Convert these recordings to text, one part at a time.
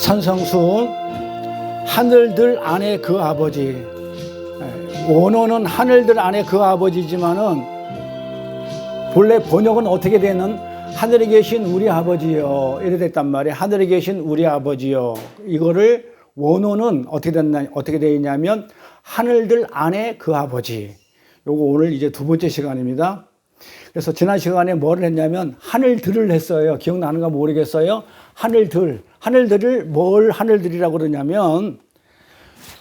산성수 하늘들 안에 그 아버지, 원어는 하늘들 안에 그 아버지지만은 본래 번역은 어떻게 되는 하늘에 계신 우리 아버지요 이래 됐단 말이에요. 하늘에 계신 우리 아버지요. 이거를 원어는 어떻게 되어 있냐면 하늘들 안에 그 아버지. 요거 오늘 이제 두 번째 시간입니다. 그래서 지난 시간에 뭐를 했냐면 하늘들을 했어요. 기억나는가 모르겠어요. 하늘들을 뭘 하늘들이라고 그러냐면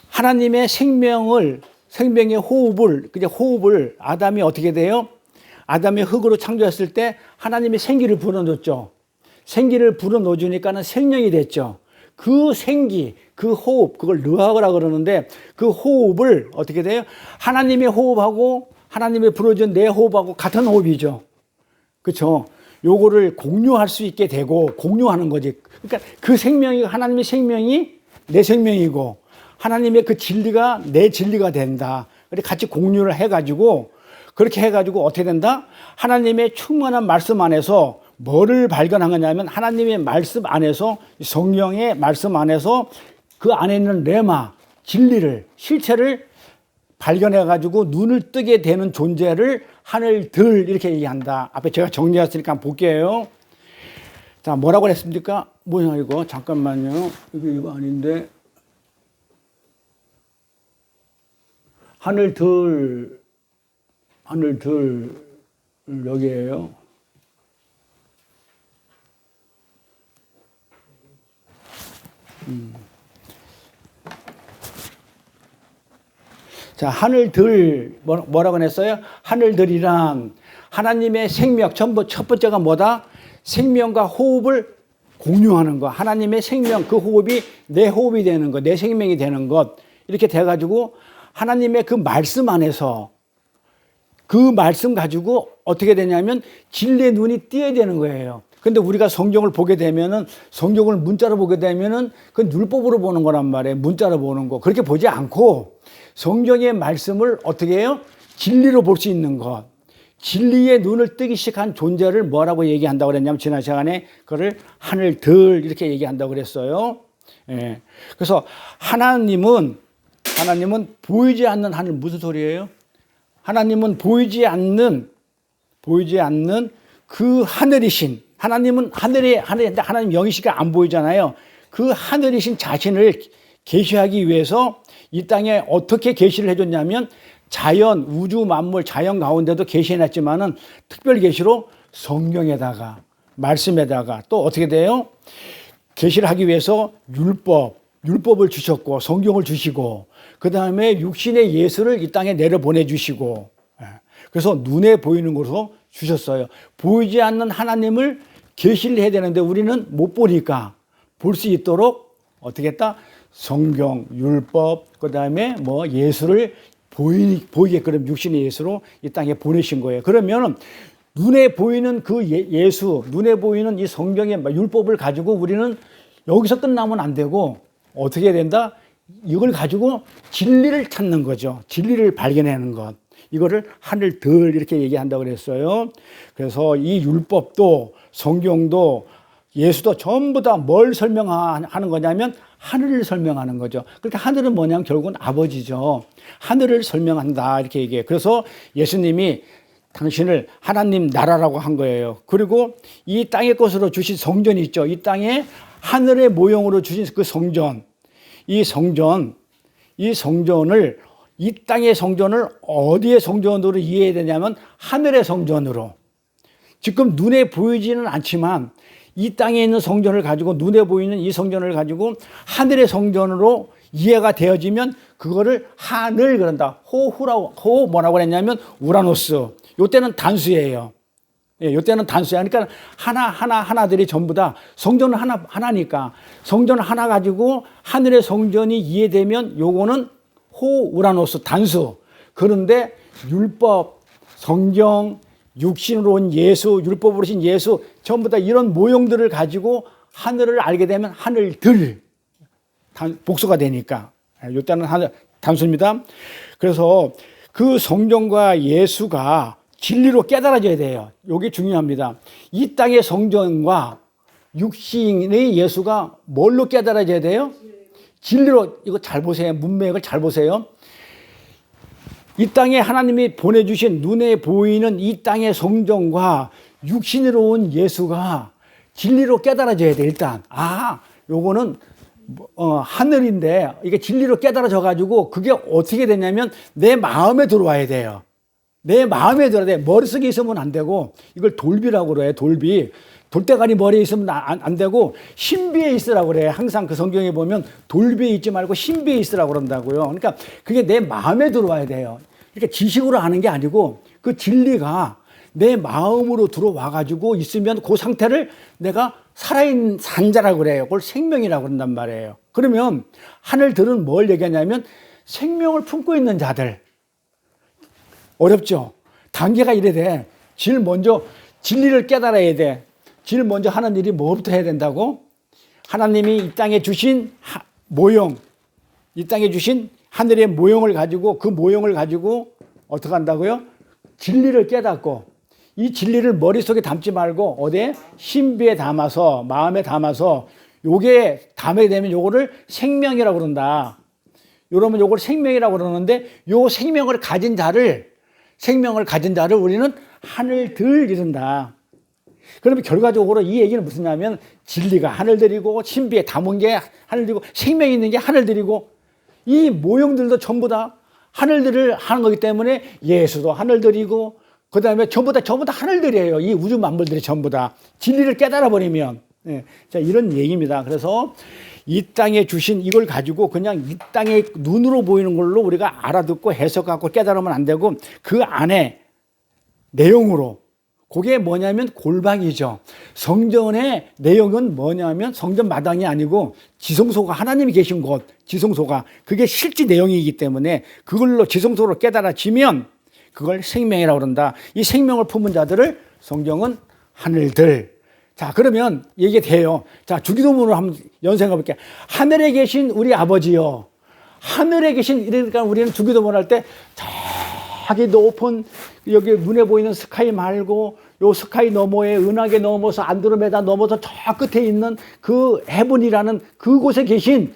하나님의 생명의 호흡을 아담이 어떻게 돼요? 아담이 흙으로 창조했을 때 하나님이 생기를 불어넣었죠. 생기를 불어넣어주니까는 생명이 됐죠. 그 생기, 그 호흡, 그걸 르하라 그러는데 그 호흡을 어떻게 돼요? 하나님의 호흡하고 하나님이 불어준 내 호흡하고 같은 호흡이죠. 그렇죠? 요거를 공유할 수 있게 되고 공유하는 거지. 그러니까 그 생명이 하나님의 생명이 내 생명이고 하나님의 그 진리가 내 진리가 된다. 그렇게 같이 공유를 해가지고 그렇게 해가지고 어떻게 된다? 하나님의 충만한 말씀 안에서 뭐를 발견한 거냐면 하나님의 말씀 안에서 성령의 말씀 안에서 그 안에 있는 레마 진리를 실체를 발견해가지고 눈을 뜨게 되는 존재를 하늘들 이렇게 얘기한다. 앞에 제가 정리했으니까 한번 볼게요. 자, 뭐라고 했습니까? 뭐냐 이거 잠깐만요. 이거 아닌데 하늘들 여기에요. 자, 하늘들 뭐라고 했어요? 하늘들이란 하나님의 생명 첫 번째가 뭐다? 생명과 호흡을 공유하는 것. 하나님의 생명 그 호흡이 내 호흡이 되는 것, 내 생명이 되는 것 이렇게 돼가지고 하나님의 그 말씀 안에서 그 말씀 가지고 어떻게 되냐면 진리의 눈이 띄어야 되는 거예요. 근데 우리가 성경을 보게 되면은 성경을 문자로 보게 되면은 그 율법으로 보는 거란 말이에요. 문자로 보는 거. 그렇게 보지 않고 성경의 말씀을 어떻게 해요? 진리로 볼 수 있는 것. 진리의 눈을 뜨기 시작한 존재를 뭐라고 얘기한다고 그랬냐면 지난 시간에 그걸 하늘들 이렇게 얘기한다고 그랬어요. 예. 그래서 하나님은 보이지 않는 하늘 무슨 소리예요? 하나님은 보이지 않는 그 하늘이신 하나님은 하늘인데 하나님 영이시가 안 보이잖아요. 그 하늘이신 자신을 계시하기 위해서 이 땅에 어떻게 계시를 해줬냐면 자연, 우주 만물, 자연 가운데도 계시해놨지만은 특별 계시로 성경에다가 말씀에다가 또 어떻게 돼요? 계시를 하기 위해서 율법을 주셨고 성경을 주시고 그 다음에 육신의 예수를 이 땅에 내려보내주시고 그래서 눈에 보이는 것으로 주셨어요. 보이지 않는 하나님을 계시를 해야 되는데 우리는 못 보니까 볼 수 있도록 어떻게 했다? 성경, 율법, 그 다음에 뭐 예수를 보이게끔 육신의 예수로 이 땅에 보내신 거예요. 그러면 눈에 보이는 그 예수, 눈에 보이는 이 성경의 율법을 가지고 우리는 여기서 끝나면 안 되고 어떻게 해야 된다? 이걸 가지고 진리를 찾는 거죠. 진리를 발견하는 것. 이거를 하늘들 이렇게 얘기한다고 그랬어요. 그래서 이 율법도 성경도 예수도 전부 다 뭘 설명하는 거냐면 하늘을 설명하는 거죠. 그러니까 하늘은 뭐냐면 결국은 아버지죠. 하늘을 설명한다 이렇게 얘기해요. 그래서 예수님이 당신을 하나님 나라라고 한 거예요. 그리고 이 땅의 것으로 주신 성전이 있죠. 이 땅에 하늘의 모형으로 주신 그 성전. 이 성전을 이 땅의 성전을 어디의 성전으로 이해해야 되냐면 하늘의 성전으로. 지금 눈에 보이지는 않지만 이 땅에 있는 성전을 가지고 눈에 보이는 이 성전을 가지고 하늘의 성전으로 이해가 되어지면 그거를 하늘 그런다. 호 뭐라고 그랬냐면 우라노스. 요때는 단수예요. 예, 요때는 단수야. 그러니까 하나들이 전부 다 성전은 하나니까 성전 하나 가지고 하늘의 성전이 이해되면 요거는 호 우라노스 단수. 그런데 율법, 성경, 육신으로 온 예수, 율법으로 오신 예수 전부 다 이런 모형들을 가지고 하늘을 알게 되면 하늘들 복수가 되니까 요때는 단수입니다. 그래서 그 성경과 예수가 진리로 깨달아져야 돼요. 이게 중요합니다. 이 땅의 성전과 육신의 예수가 뭘로 깨달아져야 돼요? 진리로. 이거 잘 보세요. 문맥을 잘 보세요. 이 땅에 하나님이 보내주신 눈에 보이는 이 땅의 성정과 육신으로 온 예수가 진리로 깨달아져야 돼. 일단 요거는 하늘인데 이게 진리로 깨달아져 가지고 그게 어떻게 되냐면 내 마음에 들어와야 돼요. 내 마음에 들어야 돼. 머릿속에 있으면 안 되고, 이걸 돌비라고 그래. 돌비. 돌대가리 머리에 있으면 안 되고 신비에 있으라고 그래. 항상 그 성경에 보면 돌비에 있지 말고 신비에 있으라고 그런다고요. 그러니까 그게 내 마음에 들어와야 돼요. 그러니까 지식으로 아는 게 아니고 그 진리가 내 마음으로 들어와 가지고 있으면 그 상태를 내가 살아있는 산자라고 그래요. 그걸 생명이라고 그런단 말이에요. 그러면 하늘들은 뭘 얘기하냐면 생명을 품고 있는 자들. 어렵죠? 단계가 이래 돼. 제일 먼저 진리를 깨달아야 돼. 제일 먼저 하는 일이 뭐부터 해야 된다고? 하나님이 이 땅에 주신 모형, 이 땅에 주신 하늘의 모형을 가지고, 그 모형을 가지고 어떻게 한다고요? 진리를 깨닫고, 이 진리를 머릿속에 담지 말고 어디에? 신비에 담아서, 마음에 담아서, 요게 담게 되면 요거를 생명이라고 그런다. 이러면 요걸 생명이라고 그러는데, 요 생명을 가진 자를 우리는 하늘들 이른다. 그러면 결과적으로 이 얘기는 무슨냐면 진리가 하늘들이고 신비에 담은 게 하늘들이고 생명이 있는 게 하늘들이고 이 모형들도 전부 다 하늘들을 하는 거기 때문에 예수도 하늘들이고 그 다음에 전부 다 하늘들이에요. 이 우주 만물들이 전부 다 진리를 깨달아 버리면. 자, 이런 얘기입니다. 그래서 이 땅에 주신 이걸 가지고 그냥 이 땅에 눈으로 보이는 걸로 우리가 알아듣고 해석하고 깨달으면 안 되고 그 안에 내용으로, 그게 뭐냐면 골방이죠. 성전의 내용은 뭐냐면 성전 마당이 아니고 지성소가, 하나님이 계신 곳, 지성소가, 그게 실제 내용이기 때문에 그걸로 지성소로 깨달아지면 그걸 생명이라고 그런다. 이 생명을 품은 자들을 성경은 하늘들. 자, 그러면 이게 돼요. 자, 주기도문으로 한번 연상해 볼게요. 하늘에 계신 우리 아버지요. 하늘에 계신, 이러니까 우리는 주기도문 할 때 저기 높은 여기 눈에 보이는 스카이 말고 요 스카이 너머에 은하계 넘어서 안드로메다 넘어서 저 끝에 있는 그 헤븐이라는 그곳에 계신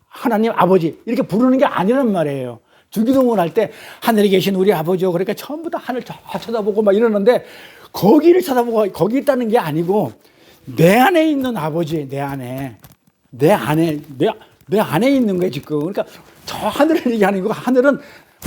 하나님 아버지 이렇게 부르는 게 아니란 말이에요. 주기도문 할 때 하늘에 계신 우리 아버지요. 그러니까 전부 다 하늘 저 쳐다보고 막 이러는데 거기를 쳐다보고 거기 있다는 게 아니고 내 안에 있는 아버지, 내 안에 있는 거예요 지금. 그러니까 저 하늘을 얘기하는 거고 하늘은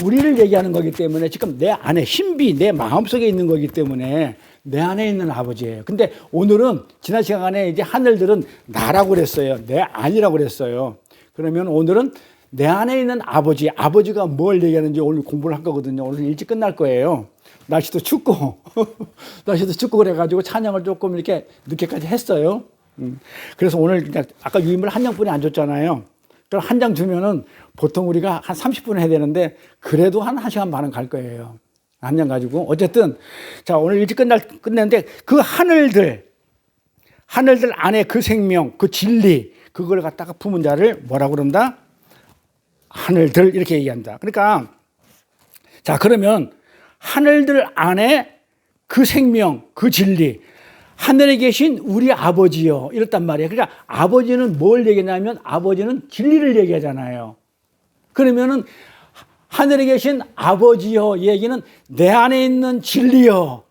우리를 얘기하는 거기 때문에 지금 내 안에 신비, 내 마음속에 있는 거기 때문에 내 안에 있는 아버지예요. 근데 오늘은 지난 시간에 이제 하늘들은 나라고 그랬어요. 내 안이라고 그랬어요. 그러면 오늘은 내 안에 있는 아버지가 뭘 얘기하는지 오늘 공부를 할 거거든요. 오늘 일찍 끝날 거예요. 날씨도 춥고 그래가지고 찬양을 조금 이렇게 늦게까지 했어요. 그래서 오늘 그냥 아까 유임을 한 장뿐이 안 줬잖아요. 그럼 한 장 주면은 보통 우리가 한 30분 해야 되는데 그래도 한 1시간 반은 갈 거예요. 한 장 가지고. 어쨌든 자, 오늘 일찍 끝냈는데 그 하늘들 안에 그 생명, 그 진리, 그걸 갖다가 품은 자를 뭐라고 그런다? 하늘들 이렇게 얘기한다. 그러니까 자, 그러면 하늘들 안에 그 생명, 그 진리, 하늘에 계신 우리 아버지요. 이랬단 말이에요. 그러니까 아버지는 뭘 얘기하냐면 아버지는 진리를 얘기하잖아요. 그러면은 하늘에 계신 아버지요. 이 얘기는 내 안에 있는 진리요.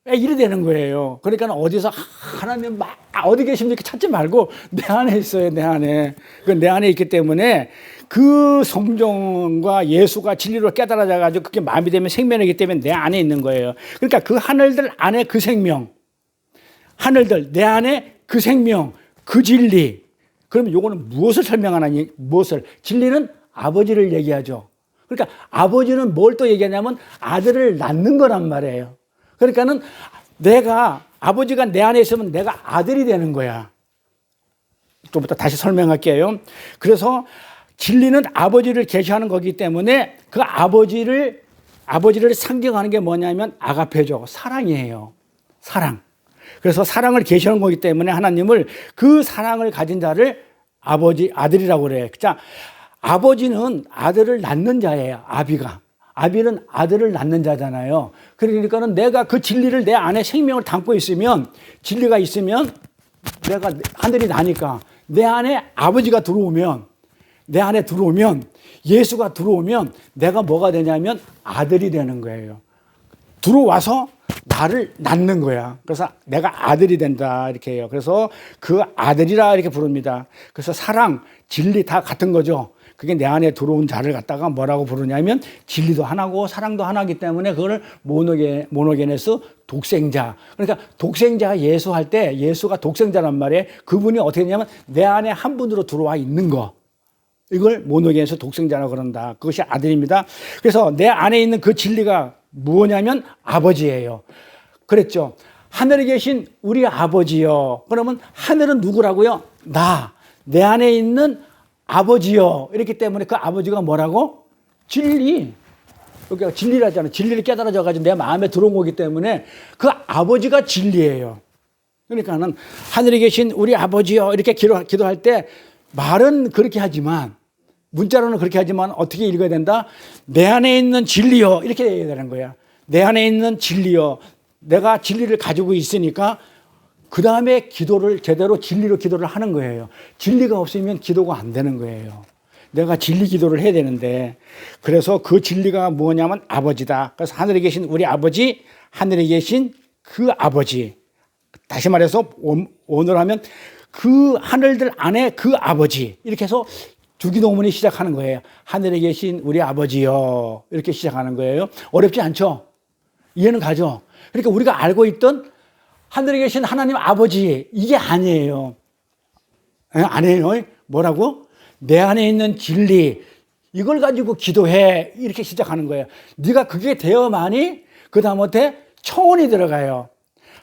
이래 되는 거예요. 그러니까 어디서 하나님 막 어디 계십니까 찾지 말고 내 안에 있어요. 내 안에. 그 내 안에 있기 때문에 그 성경과 예수가 진리로 깨달아져 가지고 그게 마음이 되면 생명이기 때문에 내 안에 있는 거예요. 그러니까 그 하늘들 안에 그 생명, 하늘들 내 안에 그 생명, 그 진리. 그러면 요거는 무엇을 설명하나니? 무엇을? 진리는 아버지를 얘기하죠. 그러니까 아버지는 뭘 또 얘기하냐면 아들을 낳는 거란 말이에요. 그러니까는 아버지가 내 안에 있으면 내가 아들이 되는 거야. 좀 이따 다시 설명할게요. 그래서 진리는 아버지를 계시하는 거기 때문에 그 아버지를 상징하는 게 뭐냐면 아가페죠. 사랑이에요. 사랑. 그래서 사랑을 계시하는 거기 때문에 하나님을 그 사랑을 가진 자를 아들이라고 그래요. 자, 아버지는 아들을 낳는 자예요. 아비는 아들을 낳는 자잖아요. 그러니까는 내가 그 진리를 내 안에 생명을 담고 있으면, 진리가 있으면 내가 하늘이 나니까 내 안에 아버지가 들어오면, 내 안에 들어오면, 예수가 들어오면 내가 뭐가 되냐면 아들이 되는 거예요. 들어와서 나를 낳는 거야. 그래서 내가 아들이 된다 이렇게 해요. 그래서 그 아들이라 이렇게 부릅니다. 그래서 사랑, 진리 다 같은 거죠. 그게 내 안에 들어온 자를 갖다가 뭐라고 부르냐면 진리도 하나고 사랑도 하나이기 때문에 그걸 모노게네스 독생자. 그러니까 독생자 예수 할 때 예수가 독생자란 말이에요. 그분이 어떻게 되냐면 내 안에 한 분으로 들어와 있는 거. 이걸 모노게네스 독생자라고 그런다. 그것이 아들입니다. 그래서 내 안에 있는 그 진리가 뭐냐면 아버지예요. 그랬죠. 하늘에 계신 우리 아버지요. 그러면 하늘은 누구라고요? 내 안에 있는 아버지요. 이렇기 때문에 그 아버지가 뭐라고? 진리. 여기가 진리라잖아요. 진리를 깨달아져가지고 내 마음에 들어온 거기 때문에 그 아버지가 진리예요. 그러니까는 하늘에 계신 우리 아버지요. 이렇게 기도할 때 말은 그렇게 하지만, 문자로는 그렇게 하지만 어떻게 읽어야 된다? 내 안에 있는 진리요. 이렇게 해야 되는 거야. 내 안에 있는 진리요. 내가 진리를 가지고 있으니까 그 다음에 기도를 제대로 진리로 기도를 하는 거예요. 진리가 없으면 기도가 안 되는 거예요. 내가 진리 기도를 해야 되는데, 그래서 그 진리가 뭐냐면 아버지다. 그래서 하늘에 계신 우리 아버지, 하늘에 계신 그 아버지. 다시 말해서 오늘 하면 그 하늘들 안에 그 아버지. 이렇게 해서 주기도문이 시작하는 거예요. 하늘에 계신 우리 아버지요. 이렇게 시작하는 거예요. 어렵지 않죠? 이해는 가죠? 그러니까 우리가 알고 있던 하늘에 계신 하나님 아버지, 이게 아니에요. 아니에요. 뭐라고? 내 안에 있는 진리, 이걸 가지고 기도해. 이렇게 시작하는 거예요. 네가 그게 되어만이 그 다음부터 청혼이 들어가요.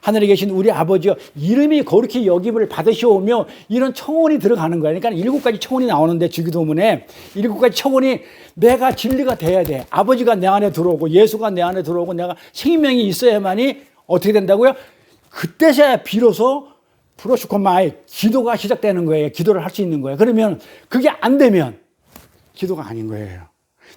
하늘에 계신 우리 아버지요. 이름이 거룩히 여김을 받으시오며, 이런 청혼이 들어가는 거예요. 그러니까 7가지 청혼이 나오는데 주기도문에 7가지 청혼이 내가 진리가 돼야 돼. 아버지가 내 안에 들어오고 예수가 내 안에 들어오고 내가 생명이 있어야만이 어떻게 된다고요? 그때서야 비로소 프로슈코마이 기도가 시작되는 거예요. 기도를 할 수 있는 거예요. 그러면 그게 안 되면 기도가 아닌 거예요.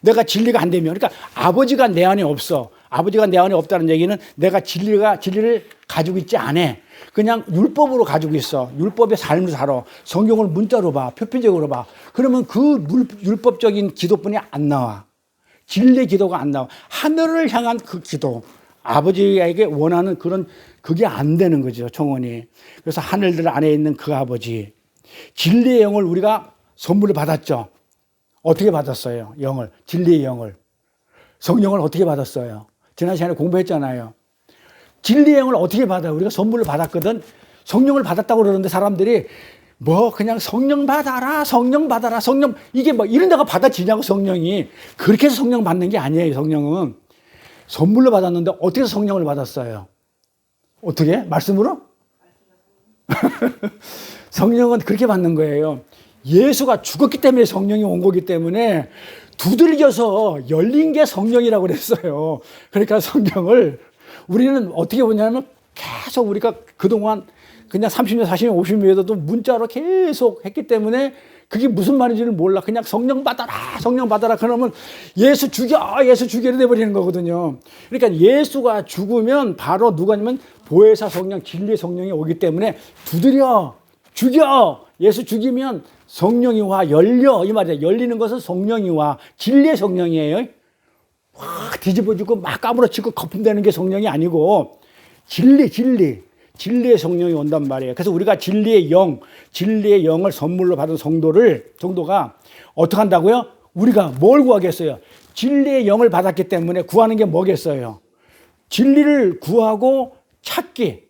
내가 진리가 안 되면, 그러니까 아버지가 내 안에 없어. 아버지가 내 안에 없다는 얘기는 내가 진리를 가지고 있지 않아. 그냥 율법으로 가지고 있어. 율법의 삶을 살아. 성경을 문자로 봐. 표편적으로 봐. 그러면 그 율법적인 기도뿐이 안 나와. 진리 기도가 안 나와. 하늘을 향한 그 기도. 아버지에게 원하는 그게 안 되는 거죠, 청원이. 그래서 하늘들 안에 있는 그 아버지. 진리의 영을 우리가 선물을 받았죠. 어떻게 받았어요? 영을. 진리의 영을. 성령을 어떻게 받았어요? 지난 시간에 공부했잖아요. 진리의 영을 어떻게 받아요? 우리가 선물을 받았거든. 성령을 받았다고 그러는데 사람들이 그냥 성령 받아라, 성령 받아라, 성령, 이게 이런 데가 받아지냐고, 성령이. 그렇게 해서 성령 받는 게 아니에요, 성령은. 선물로 받았는데 어떻게 성령을 받았어요? 어떻게? 말씀으로? 성령은 그렇게 받는 거예요. 예수가 죽었기 때문에 성령이 온 거기 때문에 두들겨서 열린 게 성령이라고 그랬어요. 그러니까 성령을 우리는 어떻게 보냐면 계속 우리가 그동안 그냥 30년, 40년, 50년에도 문자로 계속 했기 때문에 그게 무슨 말인지를 몰라. 그냥 성령 받아라, 성령 받아라. 그러면 예수 죽여, 예수 죽여 돼버리는 거거든요. 그러니까 예수가 죽으면 바로 누가냐면 보혜사 성령, 진리의 성령이 오기 때문에 두드려, 죽여. 예수 죽이면 성령이 와, 열려. 이 말이에요. 열리는 것은 성령이 와. 진리의 성령이에요. 확 뒤집어지고 막 까무러치고 거품되는 게 성령이 아니고 진리의 성령이 온단 말이에요. 그래서 우리가 진리의 영을 선물로 받은 성도가 어떻게 한다고요? 우리가 뭘 구하겠어요? 진리의 영을 받았기 때문에 구하는 게 뭐겠어요? 진리를 구하고 찾게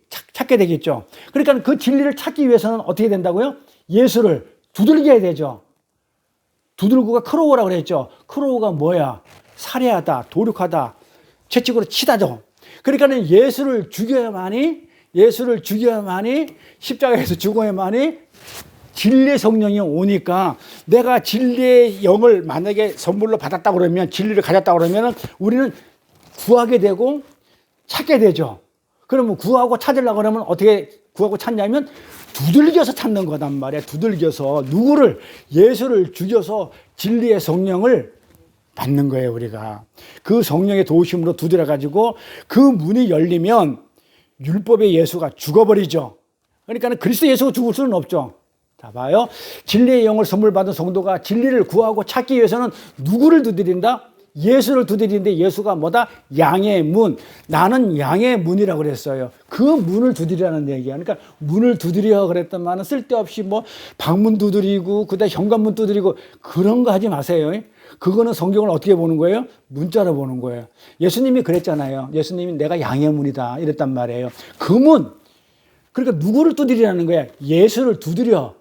되겠죠. 그러니까 그 진리를 찾기 위해서는 어떻게 된다고요? 예수를 두들겨야 되죠. 두들고가 크로우라고 그랬죠. 크로우가 뭐야? 살해하다, 도륙하다, 채찍으로 치다죠. 그러니까 예수를 죽여야만이 십자가에서 죽어야만이 진리의 성령이 오니까 내가 진리의 영을 만약에 선물로 받았다고 그러면 진리를 가졌다고 그러면 우리는 구하게 되고 찾게 되죠. 그러면 구하고 찾으려고 그러면 어떻게 구하고 찾냐면 두들겨서 찾는 거단 말이야. 두들겨서 누구를? 예수를 죽여서 진리의 성령을 받는 거예요. 우리가 그 성령의 도우심으로 두드려 가지고 그 문이 열리면 율법의 예수가 죽어버리죠. 그러니까 그리스도 예수가 죽을 수는 없죠. 자, 봐요. 진리의 영을 선물 받은 성도가 진리를 구하고 찾기 위해서는 누구를 두드린다? 예수를 두드리는데 예수가 뭐다? 양의 문. 나는 양의 문이라고 그랬어요. 그 문을 두드리라는 얘기야. 그러니까 문을 두드려 그랬던 말은 쓸데없이 뭐 방문 두드리고 그다음에 현관문 두드리고 그런 거 하지 마세요. 그거는 성경을 어떻게 보는 거예요? 문자로 보는 거예요. 예수님이 그랬잖아요. 예수님이 내가 양의 문이다 이랬단 말이에요. 그 문. 그러니까 누구를 두드리라는 거야? 예수를 두드려.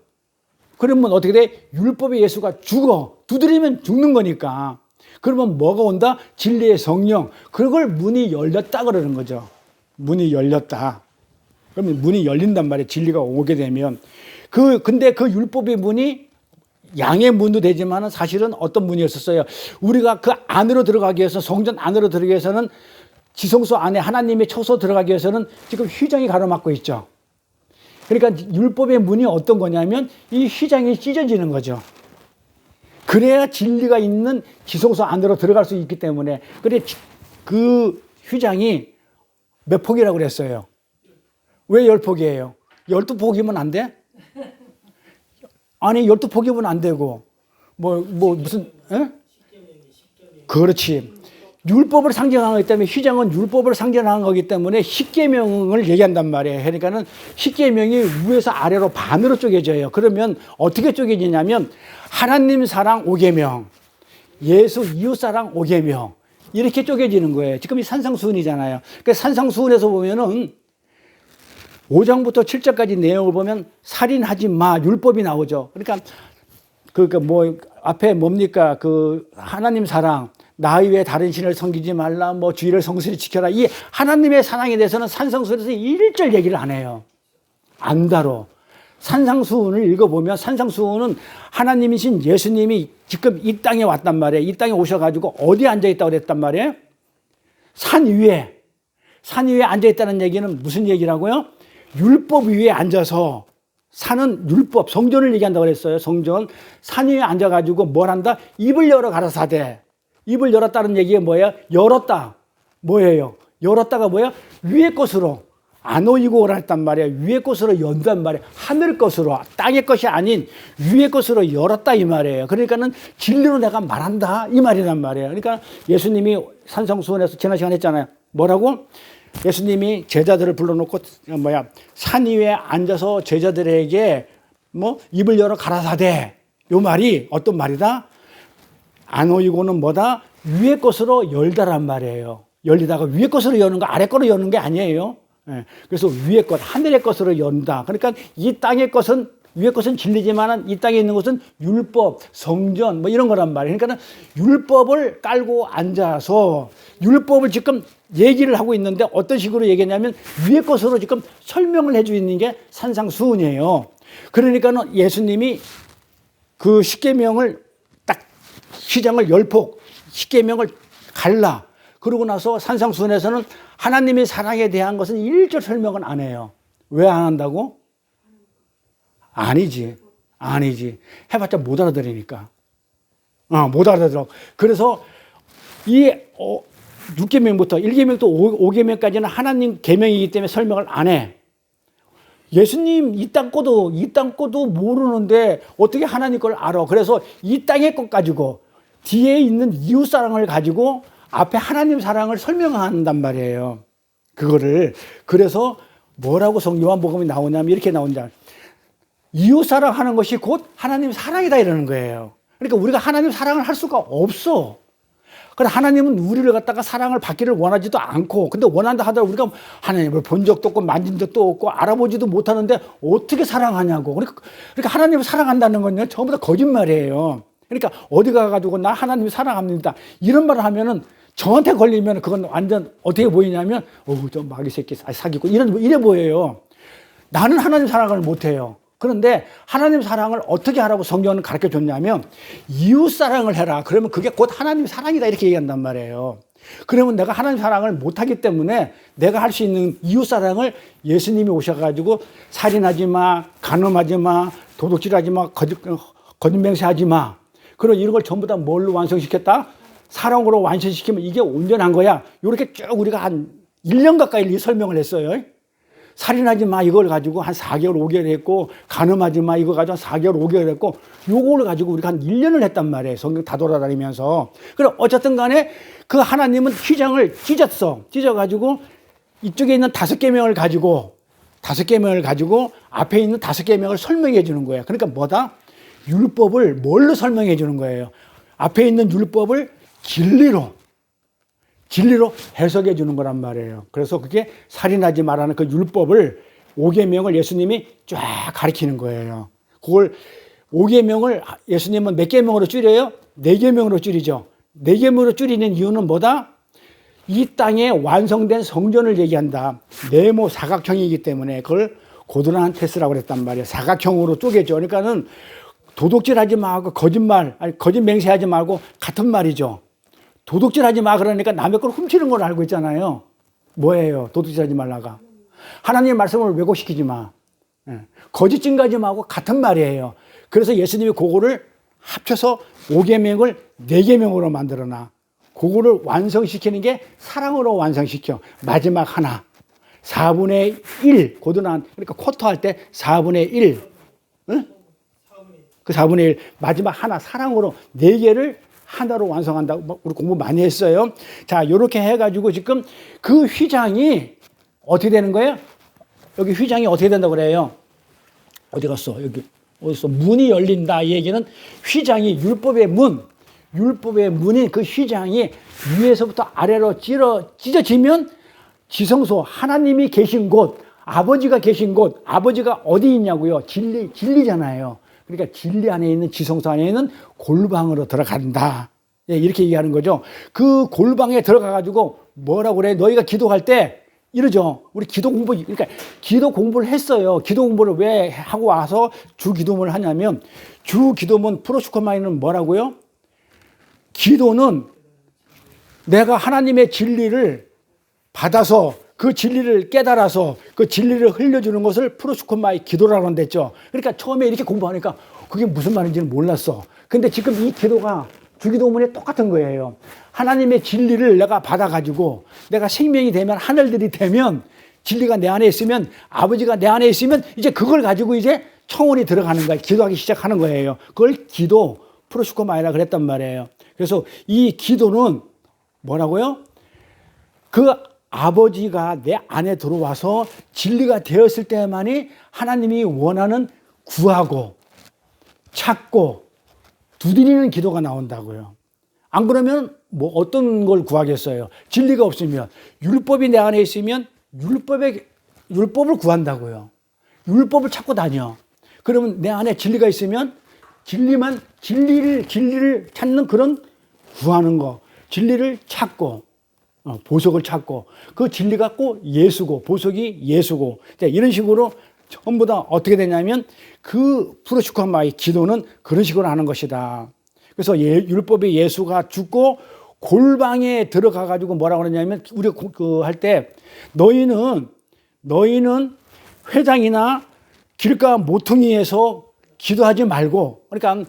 그러면 어떻게 돼? 율법의 예수가 죽어. 두드리면 죽는 거니까. 그러면 뭐가 온다? 진리의 성령. 그걸 문이 열렸다 그러는 거죠. 문이 열렸다. 그러면 문이 열린단 말이에요. 진리가 오게 되면. 근데 그 율법의 문이 양의 문도 되지만 사실은 어떤 문이었었어요? 우리가 그 안으로 들어가기 위해서, 성전 안으로 들어가기 위해서는 지성소 안에 하나님의 처소 들어가기 위해서는 지금 휘장이 가로막고 있죠. 그러니까 율법의 문이 어떤 거냐면 이 휘장이 찢어지는 거죠. 그래야 진리가 있는 지성소 안으로 들어갈 수 있기 때문에. 그래 그 휘장이 몇 폭이라고 그랬어요? 왜 10폭이에요? 12폭이면 안 돼? 아니 12폭이면 안 되고 무슨 에? 그렇지. 율법을 상징하는 거기 때문에 휘장은 율법을 상징하는 거기 때문에 십계명을 얘기한단 말이에요. 그러니까는 십계명이 위에서 아래로 반으로 쪼개져요. 그러면 어떻게 쪼개지냐면 하나님 사랑 5계명, 예수 이웃 사랑 5계명 이렇게 쪼개지는 거예요. 지금 이 산상수훈이잖아요. 그러니까 산상수훈에서 보면은 5장부터 7장까지 내용을 보면 살인하지 마 율법이 나오죠. 그러니까 뭐 앞에 뭡니까? 그 하나님 사랑, 나 외에 다른 신을 섬기지 말라, 뭐 주의를 성실히 지켜라. 이 하나님의 사랑에 대해서는 산상수훈에서 1절 얘기를 안 해요. 안 다뤄. 산상수훈을 읽어보면 산상수훈은 하나님이신 예수님이 지금 이 땅에 왔단 말이에요. 이 땅에 오셔가지고 어디에 앉아있다고 그랬단 말이에요? 산 위에 앉아있다는 얘기는 무슨 얘기라고요? 율법 위에 앉아서 산은 율법, 성전을 얘기한다고 그랬어요. 성전. 산 위에 앉아가지고 뭘 한다? 입을 열어 가라사대. 입을 열었다는 얘기가 뭐예요? 열었다. 뭐예요? 열었다가 뭐예요? 위의 것으로. 안 오이고 오라 했단 말이에요. 위의 것으로 연단 말이에요. 하늘 것으로. 땅의 것이 아닌 위의 것으로 열었다 이 말이에요. 그러니까는 진리로 내가 말한다 이 말이란 말이에요. 그러니까 예수님이 산상수훈에서 지난 시간에 했잖아요. 뭐라고? 예수님이 제자들을 불러놓고 산 위에 앉아서 제자들에게 뭐 입을 열어 가라사대. 요 말이 어떤 말이다? 안 오이고는 뭐다? 위의 것으로 열다란 말이에요. 열리다가 위의 것으로 여는 거 아래 거로 여는 게 아니에요. 그래서 위의 것, 하늘의 것으로 연다. 그러니까 이 땅의 것은 위의 것은 진리지만 이 땅에 있는 것은 율법, 성전 뭐 이런 거란 말이에요. 그러니까 율법을 깔고 앉아서 율법을 지금 얘기를 하고 있는데 어떤 식으로 얘기했냐면 위의 것으로 지금 설명을 해주고 있는 게 산상수훈이에요. 그러니까는 예수님이 그 십계명을 딱 휘장을 10폭 십계명을 갈라. 그러고 나서 산상수훈에서는 하나님의 사랑에 대한 것은 1절 설명은 안 해요. 왜 안 한다고? 아니지. 해봤자 못 알아들으니까. 못 알아들어. 그래서 이 6계명부터 1계명부터 5계명까지는 하나님 계명이기 때문에 설명을 안 해. 예수님 이 땅 거도 모르는데 어떻게 하나님 걸 알아. 그래서 이 땅의 것 가지고 뒤에 있는 이웃 사랑을 가지고 앞에 하나님 사랑을 설명한단 말이에요. 그거를. 그래서 뭐라고 요한복음이 나오냐면 이렇게 나온다. 이웃 사랑하는 것이 곧 하나님 사랑이다 이러는 거예요. 그러니까 우리가 하나님 사랑을 할 수가 없어. 그러나 하나님은 우리를 갖다가 사랑을 받기를 원하지도 않고, 근데 원한다 하더라도 우리가 하나님을 본 적도 없고 만진 적도 없고 알아보지도 못하는데 어떻게 사랑하냐고. 그러니까 하나님을 사랑한다는 건요 전부 다 거짓말이에요. 그러니까 어디 가가지고 나 하나님 사랑합니다 이런 말을 하면은 저한테 걸리면 그건 완전 어떻게 보이냐면 저 마귀 새끼 사기고 이래 보여요. 나는 하나님 사랑을 못해요. 그런데 하나님 사랑을 어떻게 하라고 성경은 가르쳐 줬냐면 이웃 사랑을 해라. 그러면 그게 곧 하나님 사랑이다 이렇게 얘기한단 말이에요. 그러면 내가 하나님 사랑을 못하기 때문에 내가 할 수 있는 이웃 사랑을 예수님이 오셔가지고 살인하지 마, 간음하지 마, 도둑질하지 마, 거짓맹세하지 마. 그런 이런 걸 전부 다 뭘로 완성시켰다? 사랑으로 완성시키면 이게 온전한 거야. 이렇게 쭉 우리가 한 1년 가까이 설명을 했어요. 살인하지 마 이걸 가지고 한 4개월 5개월 했고, 간음하지 마 이거 가지고 한 4개월 5개월 했고, 요걸 가지고 우리가 한 1년을 했단 말이에요. 성경 다 돌아다니면서. 그럼 어쨌든 간에 그 하나님은 휘장을 찢어가지고 이쪽에 있는 5계명을 가지고 앞에 있는 5계명을 설명해 주는 거예요. 그러니까 뭐다? 율법을 뭘로 설명해 주는 거예요? 앞에 있는 율법을 진리로 해석해 주는 거란 말이에요. 그래서 그게 살인하지 말라는 그 율법을 5계명을 예수님이 쫙 가리키는 거예요. 그걸 5계명을 예수님은 몇 계명으로 줄여요? 4계명으로 줄이죠. 4계명으로 줄이는 이유는 뭐다? 이 땅에 완성된 성전을 얘기한다. 네모 사각형이기 때문에 그걸 고도난테스라고 그랬단 말이에요. 사각형으로 쪼개죠. 그러니까는 도둑질하지 말고 거짓 맹세하지 말고 같은 말이죠. 도둑질하지 마 그러니까 남의 걸 훔치는 걸 알고 있잖아요. 뭐예요? 도둑질하지 말라가. 하나님의 말씀을 왜곡시키지 마. 거짓 증거하지 말고 같은 말이에요. 그래서 예수님이 그거를 합쳐서 5계명을 4계명으로 만들어놔. 그거를 완성시키는 게 사랑으로 완성시켜. 마지막 하나. 4분의 1. 고도난, 그러니까 쿼터 할 때 4분의 1. 응? 그 4분의 1. 마지막 하나. 사랑으로 4개를 하나로 완성한다고 우리 공부 많이 했어요. 자, 이렇게 해가지고 지금 그 휘장이 어떻게 되는 거예요? 여기 휘장이 어떻게 된다고 그래요? 어디 갔어? 여기 어디서 문이 열린다. 이 얘기는 휘장이 율법의 문인 그 휘장이 위에서부터 아래로 찢어지면 지성소 하나님이 계신 곳, 아버지가 계신 곳, 아버지가 어디 있냐고요? 진리잖아요. 그러니까 진리 안에 있는 지성소 안에 있는 골방으로 들어간다. 예, 이렇게 얘기하는 거죠. 그 골방에 들어가가지고 뭐라고 그래? 너희가 기도할 때 이러죠. 우리 그러니까 기도 공부를 했어요. 기도 공부를 왜 하고 와서 주 기도문을 하냐면, 주 기도문 프로슈코마이는 뭐라고요? 기도는 내가 하나님의 진리를 받아서 그 진리를 깨달아서 그 진리를 흘려주는 것을 프로슈코마이 기도라고 한댔죠. 그러니까 처음에 이렇게 공부하니까 그게 무슨 말인지는 몰랐어. 근데 지금 이 기도가 주기도문에 똑같은 거예요. 하나님의 진리를 내가 받아가지고 내가 생명이 되면, 하늘들이 되면, 진리가 내 안에 있으면, 아버지가 내 안에 있으면 이제 그걸 가지고 이제 청혼이 들어가는 거예요. 기도하기 시작하는 거예요. 그걸 기도 프로슈코마이라 그랬단 말이에요. 그래서 이 기도는 뭐라고요? 그 아버지가 내 안에 들어와서 진리가 되었을 때만이 하나님이 원하는 구하고 찾고 두드리는 기도가 나온다고요. 안 그러면 뭐 어떤 걸 구하겠어요? 진리가 없으면, 율법이 내 안에 있으면 율법을 구한다고요. 율법을 찾고 다녀. 그러면 내 안에 진리가 있으면 진리를 찾는 그런 구하는 거, 진리를 찾고, 보석을 찾고, 그 진리가 꼭 예수고, 보석이 예수고, 이런 식으로 전부 다 어떻게 되냐면 그 프로슈코마이 기도는 그런 식으로 하는 것이다. 그래서 율법의 예수가 죽고 골방에 들어가 가지고 뭐라고 그러냐면, 우리가 할 때 너희는 회당이나 길가 모퉁이에서 기도하지 말고, 그러니까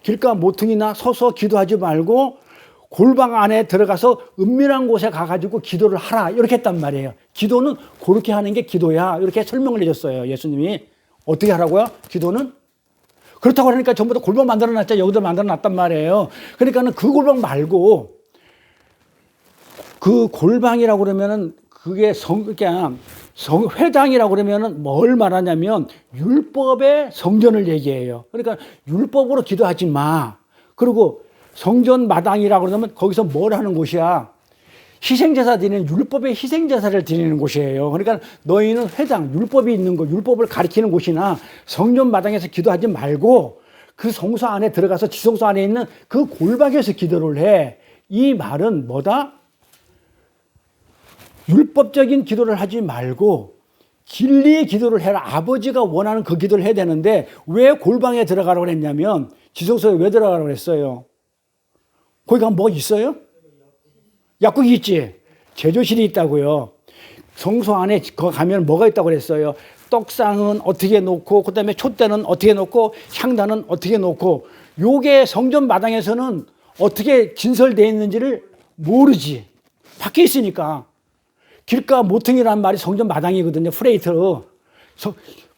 길가 모퉁이나 서서 기도하지 말고 골방 안에 들어가서 은밀한 곳에 가가지고 기도를 하라, 이렇게 했단 말이에요. 기도는 그렇게 하는 게 기도야, 이렇게 설명을 해줬어요. 예수님이 어떻게 하라고요? 기도는 그렇다고 하니까 전부 다 골방 만들어놨죠. 여기도 만들어놨단 말이에요. 그러니까는 그 골방 말고 그 골방이라고 그러면은 그게 회당이라고 그러면은 뭘 말하냐면 율법의 성전을 얘기해요. 그러니까 율법으로 기도하지 마. 그리고 성전 마당이라고 그러면 거기서 뭘 하는 곳이야? 희생제사 드리는, 율법의 희생제사를 드리는 곳이에요. 그러니까 너희는 회당, 율법이 있는 곳, 율법을 가리키는 곳이나 성전 마당에서 기도하지 말고 그 성소 안에 들어가서 지성소 안에 있는 그 골방에서 기도를 해. 이 말은 뭐다? 율법적인 기도를 하지 말고 진리의 기도를 해라. 아버지가 원하는 그 기도를 해야 되는데 왜 골방에 들어가라고 했냐면, 지성소에 왜 들어가라고 했어요? 거기 가면 뭐 있어요? 약국이 있지. 제조실이 있다고요. 성소 안에 가면 뭐가 있다고 그랬어요? 떡상은 어떻게 놓고, 그 다음에 촛대는 어떻게 놓고, 향단은 어떻게 놓고, 요게 성전 마당에서는 어떻게 진설되어 있는지를 모르지. 밖에 있으니까. 길가 모퉁이라는 말이 성전 마당이거든요. 프레이트.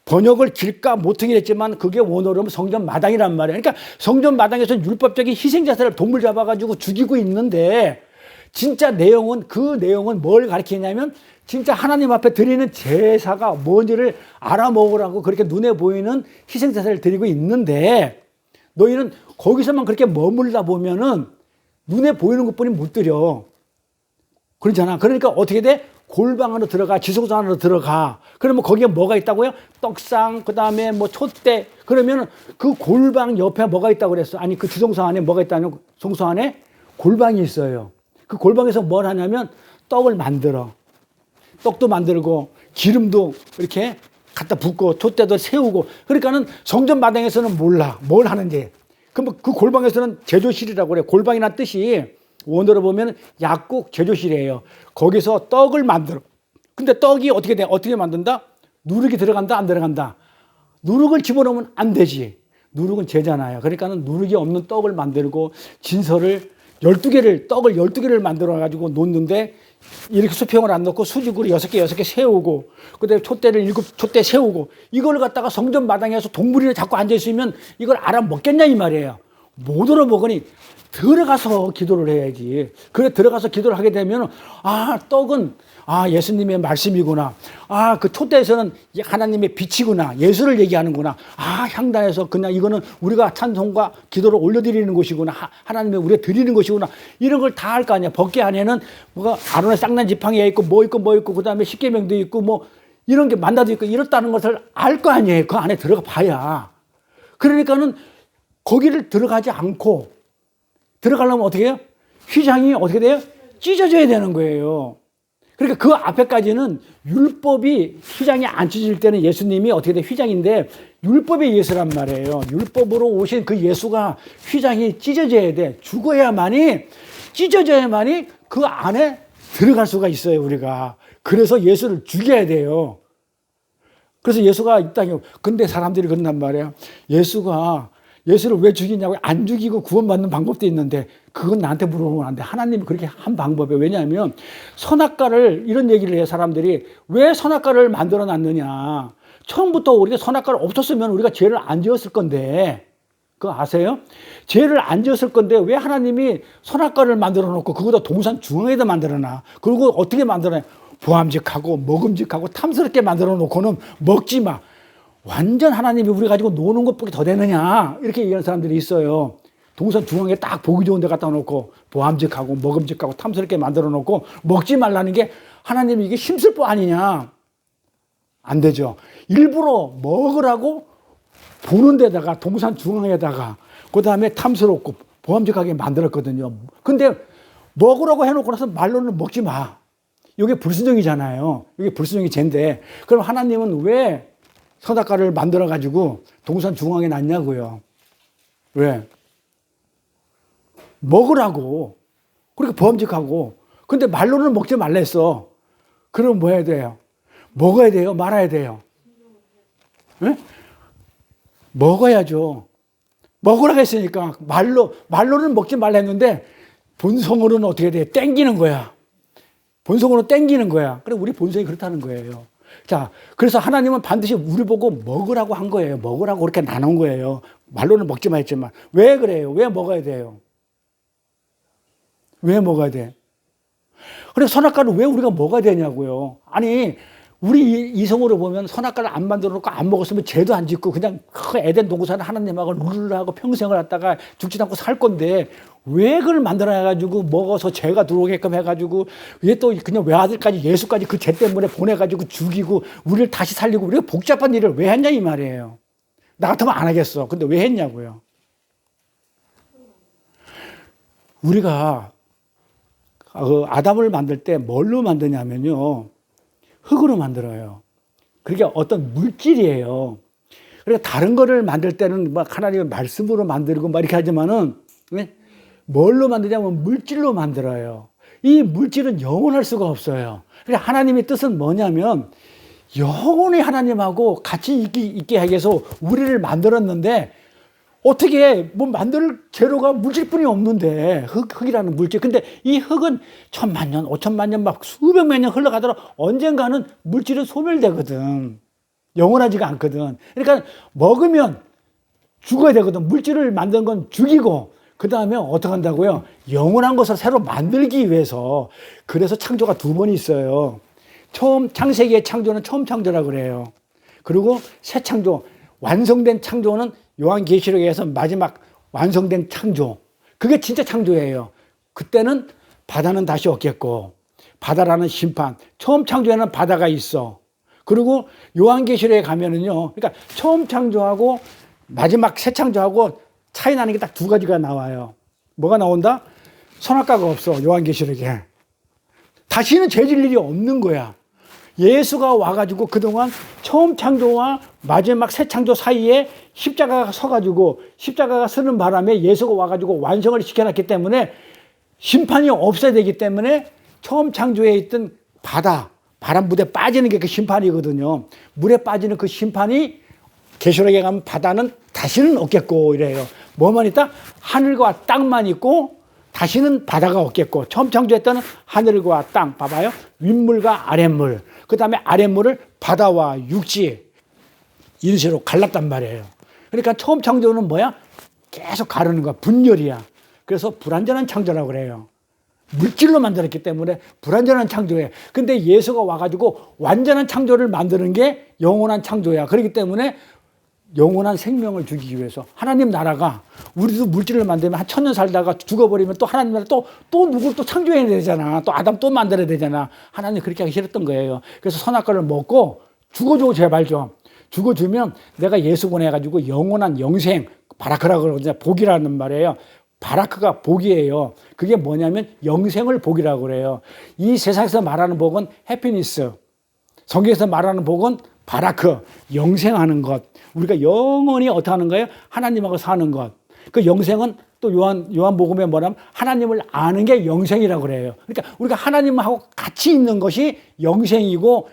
번역을 길가 모퉁이 했지만 그게 원어로는 성전 마당이란 말이에요. 그러니까 성전 마당에서는 율법적인 희생자들을 동물 잡아가지고 죽이고 있는데 진짜 내용은 그 내용은 뭘 가리키냐면 진짜 하나님 앞에 드리는 제사가 뭔지를 알아먹으라고 그렇게 눈에 보이는 희생자들을 드리고 있는데 너희는 거기서만 그렇게 머물다 보면은 눈에 보이는 것뿐이 못 드려. 그렇잖아. 그러니까 어떻게 돼? 골방 안으로 들어가, 지성소 안으로 들어가. 그러면 거기에 뭐가 있다고요? 떡상, 그 다음에 뭐 촛대. 그러면 그 골방 옆에 뭐가 있다고 그랬어? 아니, 그 지성소 안에 뭐가 있다면 성소 안에 골방이 있어요. 그 골방에서 뭘 하냐면 떡을 만들어. 떡도 만들고 기름도 이렇게 갖다 붓고 촛대도 세우고. 그러니까는 성전 마당에서는 몰라. 뭘 하는지. 그럼 그 골방에서는 제조실이라고 그래. 골방이란 뜻이 원어로 보면 약국 제조실이에요. 거기서 떡을 만들어. 근데 떡이 어떻게 돼? 어떻게 만든다? 누룩이 들어간다? 안 들어간다? 누룩을 집어넣으면 안 되지. 누룩은 죄잖아요. 그러니까는 누룩이 없는 떡을 만들고 진설을 12개를, 떡을 12개를 만들어가지고 놓는데 이렇게 수평을 안 넣고 수직으로 6개 세우고 그다음에 촛대를 7촛대 세우고 이걸 갖다가 성전 마당에서 동물이 자꾸 앉아있으면 이걸 알아먹겠냐 이 말이에요. 못 알아먹으니 들어가서 기도를 해야지. 그래 들어가서 기도를 하게 되면 아 떡은 아 예수님의 말씀이구나. 아 그 촛대에서는 하나님의 빛이구나. 예수를 얘기하는구나. 아 향단에서 그냥 이거는 우리가 찬송과 기도를 올려드리는 곳이구나. 하나님의 우리가 드리는 것이구나. 이런 걸 다 할 거 아니야. 법궤 안에는 뭐가 아론의 쌍난 지팡이가 있고 뭐 있고 뭐 있고 그다음에 십계명도 있고 뭐 이런 게 만다도 있고 이렇다는 것을 알 거 아니에요. 그 안에 들어가 봐야. 그러니까는 거기를 들어가지 않고 들어가려면 어떻게 해요? 휘장이 어떻게 돼요? 찢어져야 되는 거예요. 그러니까 그 앞에까지는 율법이 휘장이 안 찢어질 때는 예수님이 어떻게 돼? 휘장인데 율법의 예수란 말이에요. 율법으로 오신 그 예수가 휘장이 찢어져야 돼. 죽어야만이 찢어져야만이 그 안에 들어갈 수가 있어요. 우리가. 그래서 예수를 죽여야 돼요. 그래서 예수가 이 땅에 근데 사람들이 그런단 말이에요. 예수를 왜 죽이냐고 안 죽이고 구원받는 방법도 있는데 그건 나한테 물어보면 안 돼. 하나님이 그렇게 한 방법이에요. 왜냐하면 선악과를 이런 얘기를 해요. 사람들이 왜 선악과를 만들어 놨느냐. 처음부터 우리가 선악과를 없었으면 우리가 죄를 안 지었을 건데 그거 아세요? 죄를 안 지었을 건데 왜 하나님이 선악과를 만들어 놓고 그거다 동산 중앙에다 만들어 놔. 그리고 어떻게 만들어 놔. 보암직하고 먹음직하고 탐스럽게 만들어 놓고는 먹지 마. 완전 하나님이 우리 가지고 노는 것밖에 더 되느냐 이렇게 얘기하는 사람들이 있어요. 동산 중앙에 딱 보기 좋은 데 갖다 놓고 보암직하고 먹음직하고 탐스럽게 만들어 놓고 먹지 말라는 게 하나님이 이게 힘쓸 바 아니냐. 안 되죠. 일부러 먹으라고 보는 데다가 동산 중앙에다가 그 다음에 탐스럽고 보암직하게 만들었거든요. 근데 먹으라고 해놓고 나서 말로는 먹지 마. 이게 불순종이잖아요. 이게 불순종이 죄인데 그럼 하나님은 왜 선악과를 만들어가지고 동산 중앙에 놨냐고요. 왜? 먹으라고. 그렇게 범직하고. 근데 말로는 먹지 말라 했어. 그럼 뭐 해야 돼요? 먹어야 돼요? 말아야 돼요? 네? 먹어야죠. 먹으라고 했으니까 말로는 먹지 말라 했는데 본성으로는 어떻게 돼? 땡기는 거야. 본성으로 땡기는 거야. 그래 우리 본성이 그렇다는 거예요. 자, 그래서 하나님은 반드시 우리 보고 먹으라고 한 거예요. 먹으라고 그렇게 나눈 거예요. 말로는 먹지 마 했지만. 왜 그래요? 왜 먹어야 돼요? 왜 먹어야 돼? 그래서 선악과를 왜 우리가 먹어야 되냐고요. 아니, 우리 이성으로 보면 선악과를 안 만들어 놓고 안 먹었으면 죄도 안 짓고 그냥 그 에덴 동산에 하나님하고 룰루하고 평생을 갖다가 죽지 않고 살 건데 왜 그걸 만들어가지고 먹어서 죄가 들어오게끔 해가지고 왜 또 그냥 외아들까지 예수까지 그 죄 때문에 보내가지고 죽이고 우리를 다시 살리고 우리가 복잡한 일을 왜 했냐 이 말이에요. 나 같으면 안 하겠어. 근데 왜 했냐고요. 우리가 아담을 만들 때 뭘로 만드냐면요. 흙으로 만들어요. 그게 어떤 물질이에요. 그러니까 다른 거를 만들 때는 막 하나님의 말씀으로 만들고 막 이렇게 하지만은 뭘로 만드냐면 물질로 만들어요. 이 물질은 영원할 수가 없어요. 그러니까 하나님의 뜻은 뭐냐면 영원히 하나님하고 같이 있게 하기 위해서 우리를 만들었는데 어떻게 뭐 만들 재료가 물질뿐이 없는데 흙이라는 물질. 근데 이 흙은 천만 년, 5천만 년 막 수백만 년 흘러가도록 언젠가는 물질은 소멸되거든. 영원하지가 않거든. 그러니까 먹으면 죽어야 되거든. 물질을 만든 건 죽이고 그 다음에 어떻게 한다고요? 영원한 것을 새로 만들기 위해서. 그래서 창조가 두 번 있어요. 처음 창세기의 창조는 처음 창조라고 그래요. 그리고 새 창조, 완성된 창조는 요한계시록에서 마지막 완성된 창조. 그게 진짜 창조예요. 그때는 바다는 다시 없겠고 바다라는 심판. 처음 창조에는 바다가 있어. 그리고 요한계시록에 가면은요. 그러니까 처음 창조하고 마지막 새 창조하고 차이 나는 게 딱 두 가지가 나와요. 뭐가 나온다? 선악과가 없어. 요한계시록에. 다시는 죄질 일이 없는 거야. 예수가 와가지고 그동안 처음 창조와 마지막 새 창조 사이에 십자가가 서가지고 십자가가 서는 바람에 예수가 와가지고 완성을 시켜놨기 때문에 심판이 없어야 되기 때문에 처음 창조에 있던 바람 물에 빠지는 게 그 심판이거든요. 물에 빠지는 그 심판이 계시록에 가면 바다는 다시는 없겠고 이래요. 뭐만 있다? 하늘과 땅만 있고 다시는 바다가 없겠고 처음 창조했던 하늘과 땅 봐봐요. 윗물과 아랫물. 그 다음에 아랫물을 바다와 육지 인쇄로 갈랐단 말이에요. 그러니까 처음 창조는 뭐야? 계속 가르는 거야. 분열이야. 그래서 불완전한 창조라고 그래요. 물질로 만들었기 때문에 불완전한 창조예요. 근데 예수가 와가지고 완전한 창조를 만드는 게 영원한 창조야. 그렇기 때문에 영원한 생명을 주기 위해서 하나님 나라가 우리도 물질을 만들면 한 1000년 살다가 죽어버리면 또 하나님 나라 또 누구를 또 창조해야 되잖아. 또 아담 또 만들어야 되잖아. 하나님 그렇게 하기 싫었던 거예요. 그래서 선악과를 먹고 죽어줘 제발 좀. 죽어주면 내가 예수 보내가지고 영원한 영생 바라크라고 그러거든요. 복이라는 말이에요. 바라크가 복이에요. 그게 뭐냐면 영생을 복이라고 그래요. 이 세상에서 말하는 복은 해피니스. 성경에서 말하는 복은 바라크, 영생하는 것. 우리가 영원히 어떻게 하는 거예요? 하나님하고 사는 것. 그 영생은 또 요한복음에 뭐냐면 하나님을 아는 게 영생이라고 그래요. 그러니까 우리가 하나님하고 같이 있는 것이 영생이고,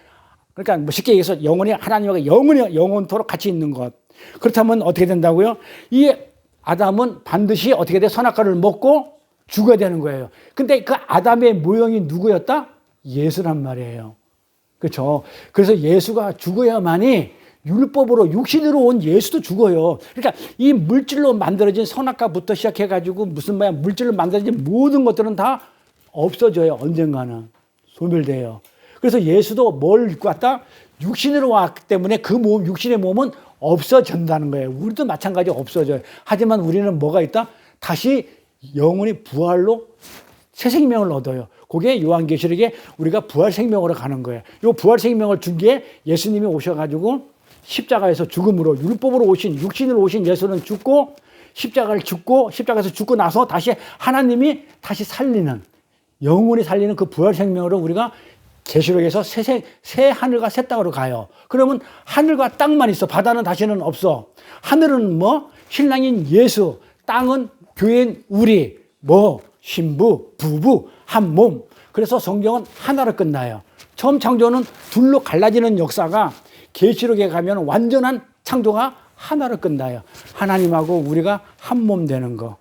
그러니까 뭐 쉽게 얘기해서 영원히 하나님하고 영원토록 같이 있는 것. 그렇다면 어떻게 된다고요? 이 아담은 반드시 어떻게 돼? 선악과를 먹고 죽어야 되는 거예요. 근데 그 아담의 모형이 누구였다? 예수란 말이에요. 그렇죠? 그래서 예수가 죽어야만이 율법으로 육신으로 온 예수도 죽어요. 그러니까 이 물질로 만들어진 선악과부터 시작해가지고 무슨 말이야? 물질로 만들어진 모든 것들은 다 없어져요. 언젠가는 소멸돼요. 그래서 예수도 뭘 입고 왔다? 육신으로 왔기 때문에 그 몸, 육신의 몸은 없어진다는 거예요. 우리도 마찬가지 없어져요. 하지만 우리는 뭐가 있다? 다시 영원히 부활로 새 생명을 얻어요. 그게 요한계시록에 우리가 부활 생명으로 가는 거예요. 이 부활 생명을 준 게 예수님이 오셔가지고 십자가에서 죽음으로 율법으로 오신 육신으로 오신 예수는 죽고 십자가에서 죽고 나서 다시 하나님이 다시 살리는 영원히 살리는 그 부활 생명으로 우리가 계시록에서 새 하늘과 새 땅으로 가요. 그러면 하늘과 땅만 있어. 바다는 다시는 없어. 하늘은 뭐? 신랑인 예수. 땅은 교회인 우리. 뭐? 신부, 부부, 한 몸. 그래서 성경은 하나로 끝나요. 처음 창조는 둘로 갈라지는 역사가 계시록에 가면 완전한 창조가 하나로 끝나요. 하나님하고 우리가 한 몸 되는 거.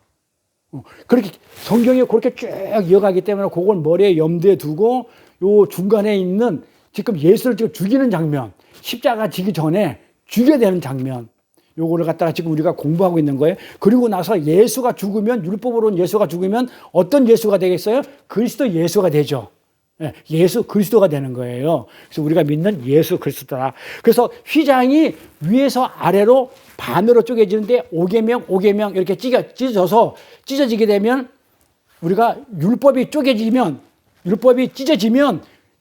그렇게 성경이 그렇게 쭉 이어가기 때문에 그걸 머리에 염두에 두고 요 중간에 있는 지금 예수를 지금 죽이는 장면, 십자가 지기 전에 죽여야 되는 장면, 요거를 갖다가 지금 우리가 공부하고 있는 거예요. 그리고 나서 예수가 죽으면, 율법으로 온 예수가 죽으면 어떤 예수가 되겠어요? 그리스도 예수가 되죠. 예수 그리스도가 되는 거예요. 그래서 우리가 믿는 예수 그리스도다. 그래서 휘장이 위에서 아래로 반으로 쪼개지는데 5계명 이렇게 찢어지게 되면 우리가 율법이 찢어지면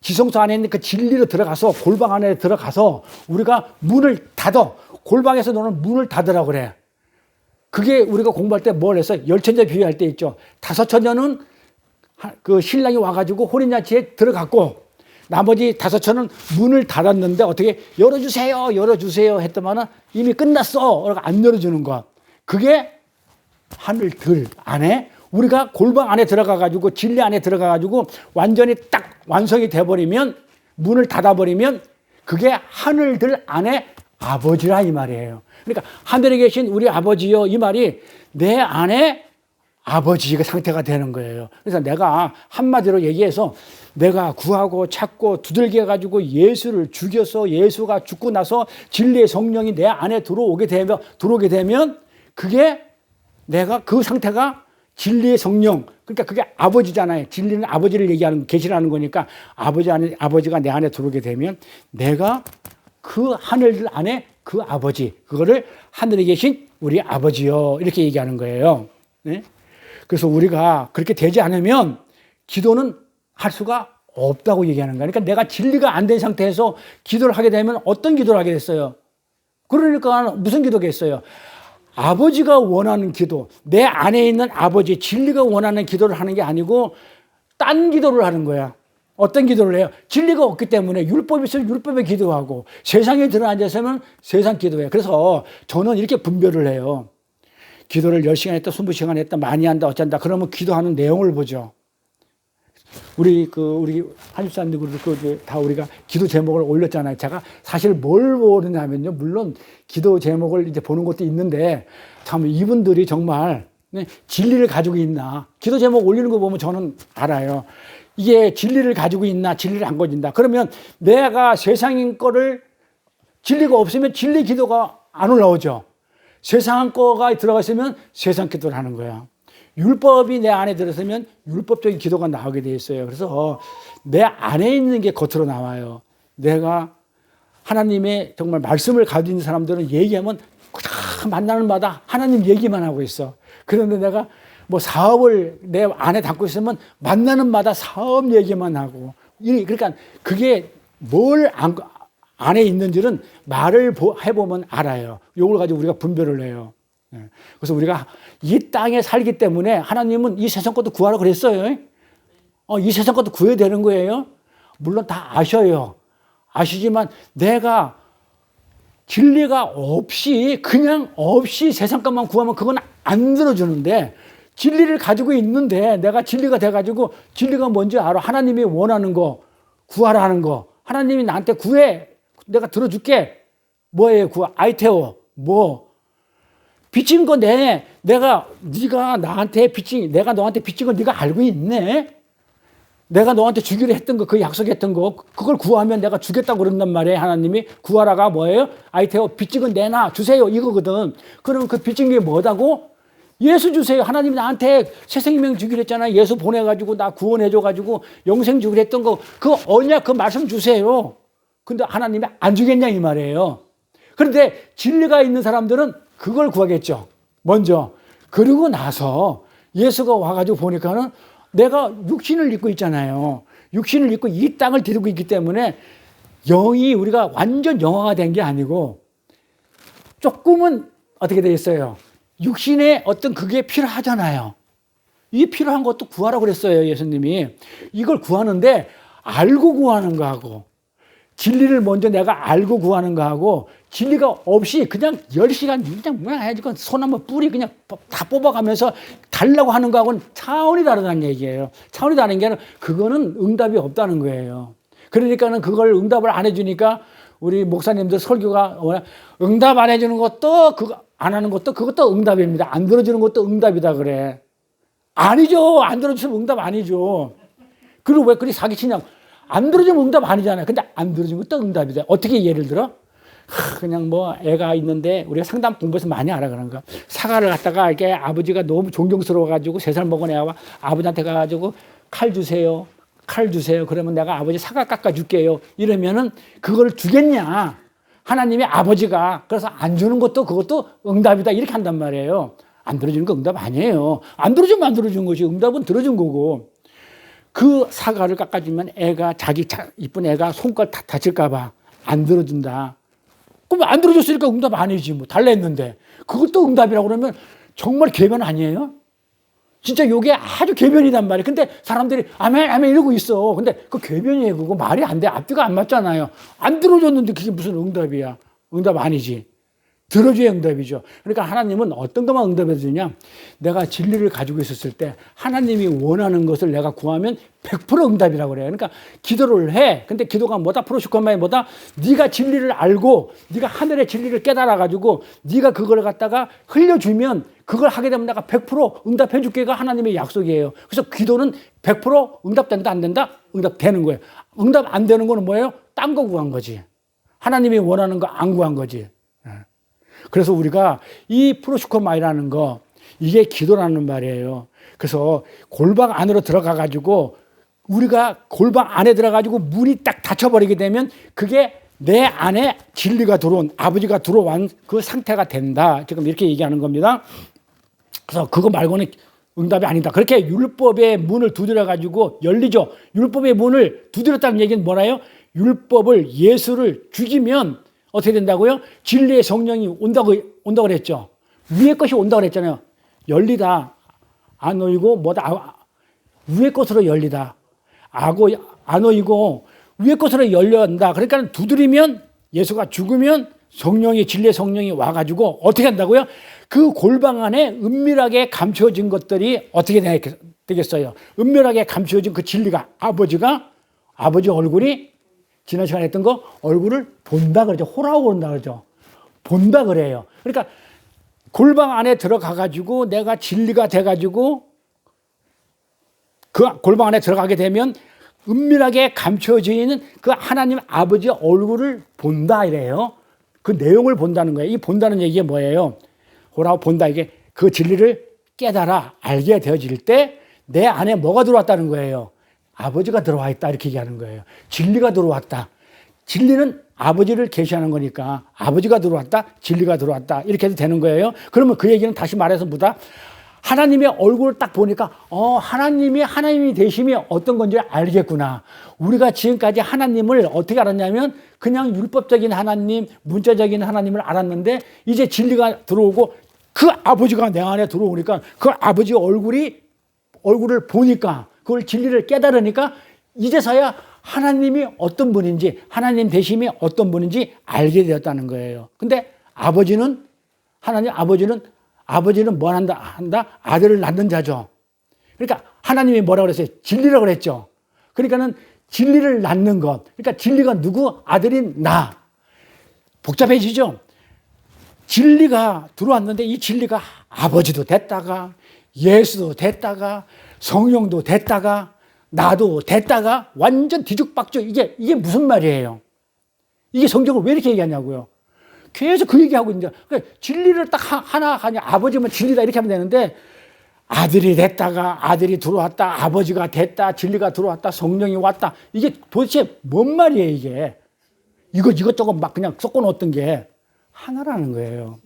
지성소 안에 있는 그 진리로 들어가서 골방 안에 들어가서 우리가 문을 닫아. 골방에서 너는 문을 닫으라고 그래. 그게 우리가 공부할 때 뭘 했어? 열천자 비유할 때 있죠. 5천녀는 그 신랑이 와가지고 혼인잔치에 들어갔고 나머지 5천은 문을 닫았는데 어떻게 열어주세요 했더만은 이미 끝났어. 안 열어주는 것. 그게 하늘들 안에 우리가 골방 안에 들어가가지고 진리 안에 들어가가지고 완전히 딱 완성이 돼버리면 문을 닫아버리면 그게 하늘들 안에 아버지라 이 말이에요. 그러니까 하늘에 계신 우리 아버지요 이 말이 내 안에 아버지가 상태가 되는 거예요. 그래서 내가 한마디로 얘기해서 내가 구하고 찾고 두들겨 가지고 예수를 죽여서 예수가 죽고 나서 진리의 성령이 내 안에 들어오게 되면 그게 내가 그 상태가 진리의 성령, 그러니까 그게 아버지잖아요. 진리는 아버지를 얘기하는, 계시라는 거니까 아버지가 내 안에 들어오게 되면 내가 그 하늘 안에 그 아버지, 그거를 하늘에 계신 우리 아버지요. 이렇게 얘기하는 거예요. 네? 그래서 우리가 그렇게 되지 않으면 기도는 할 수가 없다고 얘기하는 거예요. 그러니까 내가 진리가 안 된 상태에서 기도를 하게 되면 어떤 기도를 하게 됐어요? 그러니까 무슨 기도겠어요? 아버지가 원하는 기도, 내 안에 있는 아버지, 진리가 원하는 기도를 하는 게 아니고 딴 기도를 하는 거야. 어떤 기도를 해요? 진리가 없기 때문에 율법이 있으면 율법에 기도하고 세상에 들어앉아서는 세상 기도해요. 그래서 저는 이렇게 분별을 해요. 기도를 10시간 했다, 20시간 했다, 많이 한다, 어쩐다. 그러면 기도하는 내용을 보죠. 우리 한집사님들 다 우리가 기도 제목을 올렸잖아요. 제가 사실 뭘 모르냐면요. 물론 기도 제목을 이제 보는 것도 있는데 참 이분들이 정말 진리를 가지고 있나. 기도 제목 올리는 거 보면 저는 알아요. 이게 진리를 가지고 있나, 진리를 안 가진다. 그러면 내가 세상인 거를 진리가 없으면 진리 기도가 안 올라오죠. 세상 거가 들어가 있으면 세상 기도를 하는 거야. 율법이 내 안에 들어서면 율법적인 기도가 나오게 돼 있어요. 그래서 내 안에 있는 게 겉으로 나와요. 내가 하나님의 정말 말씀을 가지고 있는 사람들은 얘기하면 만나는 마다 하나님 얘기만 하고 있어. 그런데 내가 뭐 사업을 내 안에 담고 있으면 만나는 마다 사업 얘기만 하고. 그러니까 그게 뭘 안에 있는지는 말을 해보면 알아요. 이걸 가지고 우리가 분별을 해요. 그래서 우리가 이 땅에 살기 때문에 하나님은 이 세상 것도 구하라 그랬어요. 이 세상 것도 구해야 되는 거예요. 물론 다 아셔요. 아시지만 내가 진리가 없이 그냥 없이 세상 것만 구하면 그건 안 들어주는데 진리를 가지고 있는데 내가 진리가 돼가지고 진리가 뭔지 알아. 하나님이 원하는 거 구하라 하는 거. 하나님이 나한테 구해. 내가 들어줄게. 뭐예요? 아이테오. 뭐. 빚진 거 내가 너한테 빚진 거 네가 알고 있네. 내가 너한테 주기로 했던 거, 그 약속했던 거, 그걸 구하면 내가 주겠다고 그런단 말이에요. 하나님이 구하라가 뭐예요? 아이테오 빚진 거 내놔 주세요 이거거든. 그럼 그 빚진 게 뭐다고? 예수 주세요. 하나님이 나한테 새 생명 주기로 했잖아요. 예수 보내가지고 나 구원해줘가지고 영생 주기로 했던 거, 그 언약 그 말씀 주세요. 근데 하나님이 안 주겠냐 이 말이에요. 그런데 진리가 있는 사람들은 그걸 구하겠죠. 먼저. 그리고 나서 예수가 와가지고 보니까는 내가 육신을 입고 있잖아요. 육신을 입고 이 땅을 디디고 있기 때문에 영이 우리가 완전 영화가 된 게 아니고 조금은 어떻게 되겠어요? 육신에 어떤 그게 필요하잖아요. 이게 필요한 것도 구하라고 그랬어요. 예수님이. 이걸 구하는데 알고 구하는 거하고 진리를 먼저 내가 알고 구하는 거하고 진리가 없이 그냥 10시간 그냥 해가지고 소나무 뿌리 그냥 다 뽑아가면서 달라고 하는 거하고는 차원이 다르다는 얘기예요. 차원이 다른 게 아니라 그거는 응답이 없다는 거예요. 그러니까는 그걸 응답을 안 해주니까 우리 목사님들 설교가 응답 안 해주는 것도 그거 안 하는 것도 그것도 응답입니다. 안 들어주는 것도 응답이다 그래. 아니죠. 안 들어주면 응답 아니죠. 그리고 왜 그리 사기치냐고. 안 들어주면 응답 아니잖아요. 근데 안 들어주면 또 응답이다. 어떻게 예를 들어? 그냥 뭐 애가 있는데 우리가 상담 공부해서 많이 알아 그런 거. 사과를 갖다가 이렇게 아버지가 너무 존경스러워가지고 3살 먹은 애가 아버지한테 가가지고 칼 주세요. 칼 주세요. 그러면 내가 아버지 사과 깎아줄게요. 이러면은 그걸 주겠냐. 하나님의 아버지가. 그래서 안 주는 것도 그것도 응답이다. 이렇게 한단 말이에요. 안 들어주는 거 응답 아니에요. 안 들어주면 안 들어준 거지. 응답은 들어준 거고. 그 사과를 깎아주면 애가 자기 이쁜 애가 손가락 다칠까봐 안 들어준다. 그럼 안 들어줬으니까 응답 아니지. 뭐 달라 했는데. 그것도 응답이라고 그러면 정말 궤변 아니에요? 진짜 요게 아주 궤변이단 말이에요. 근데 사람들이 아멘 아멘 이러고 있어. 근데 그 궤변이에요. 그거 말이 안 돼. 앞뒤가 안 맞잖아요. 안 들어줬는데 그게 무슨 응답이야. 응답 아니지. 들어줘야 응답이죠. 그러니까 하나님은 어떤 것만 응답해 주냐? 내가 진리를 가지고 있었을 때 하나님이 원하는 것을 내가 구하면 100% 응답이라고 그래요. 그러니까 기도를 해. 근데 기도가 뭐다? 프로시콘마이 뭐다? 네가 진리를 알고 네가 하늘의 진리를 깨달아 가지고 네가 그걸 갖다가 흘려주면 그걸 하게 되면 내가 100% 응답해 줄게가 하나님의 약속이에요. 그래서 기도는 100% 응답된다 안 된다? 응답되는 거예요. 응답 안 되는 거는 뭐예요? 딴 거 구한 거지. 하나님이 원하는 거 안 구한 거지. 그래서 우리가 이 프로시코마이라는 거, 이게 기도라는 말이에요. 그래서 골방 안으로 들어가 가지고 우리가 골방 안에 들어가 가지고 문이 딱 닫혀버리게 되면 그게 내 안에 진리가 들어온, 아버지가 들어온 그 상태가 된다. 지금 이렇게 얘기하는 겁니다. 그래서 그거 말고는 응답이 아니다. 그렇게 율법의 문을 두드려 가지고 열리죠. 율법의 문을 두드렸다는 얘기는 뭐라요? 율법을, 예수를 죽이면 어떻게 된다고요? 진리의 성령이 온다고 그랬죠. 위의 것이 온다고 그랬잖아요. 열리다. 안 오이고 뭐다. 위의 것으로 열리다. 안 오이고 위의 것으로 열려온다. 그러니까 두드리면 예수가 죽으면 성령이, 진리의 성령이 와가지고 어떻게 한다고요? 그 골방 안에 은밀하게 감춰진 것들이 어떻게 되겠어요? 은밀하게 감춰진 그 진리가 아버지 얼굴이 지난 시간에 했던 거 얼굴을 본다 그러죠. 호라고 본다 그러죠. 본다 그래요. 그러니까 골방 안에 들어가 가지고 내가 진리가 돼 가지고 그 골방 안에 들어가게 되면 은밀하게 감춰져 있는 그 하나님 아버지의 얼굴을 본다 이래요. 그 내용을 본다는 거예요. 이 본다는 얘기가 뭐예요? 호라고 본다, 이게 그 진리를 깨달아 알게 되어질 때 내 안에 뭐가 들어왔다는 거예요? 아버지가 들어와 있다 이렇게 얘기하는 거예요. 진리가 들어왔다. 진리는 아버지를 계시하는 거니까 아버지가 들어왔다, 진리가 들어왔다 이렇게 해도 되는 거예요. 그러면 그 얘기는 다시 말해서 뭐다? 하나님의 얼굴을 딱 보니까 하나님이 되심이 어떤 건지 알겠구나. 우리가 지금까지 하나님을 어떻게 알았냐면 그냥 율법적인 하나님, 문자적인 하나님을 알았는데 이제 진리가 들어오고 그 아버지가 내 안에 들어오니까 그 아버지 얼굴을 보니까 그걸 진리를 깨달으니까 이제서야 하나님이 어떤 분인지, 하나님 되심이 어떤 분인지 알게 되었다는 거예요. 근데 아버지는 뭐 한다? 아들을 낳는 자죠. 그러니까 하나님이 뭐라고 그랬어요? 진리라고 그랬죠. 그러니까는 진리를 낳는 것. 그러니까 진리가 누구? 아들인 나. 복잡해지죠? 진리가 들어왔는데 이 진리가 아버지도 됐다가 예수도 됐다가 성령도 됐다가 나도 됐다가 완전 뒤죽박죽. 이게 무슨 말이에요? 이게 성경을 왜 이렇게 얘기하냐고요. 계속 그 얘기하고 있는데 그러니까 진리를 딱 하나 아버지면 진리다 이렇게 하면 되는데 아들이 됐다가 아들이 들어왔다, 아버지가 됐다, 진리가 들어왔다, 성령이 왔다. 이게 도대체 뭔 말이에요 이게. 이것저것 막 그냥 섞어 놓았던 게 하나라는 거예요.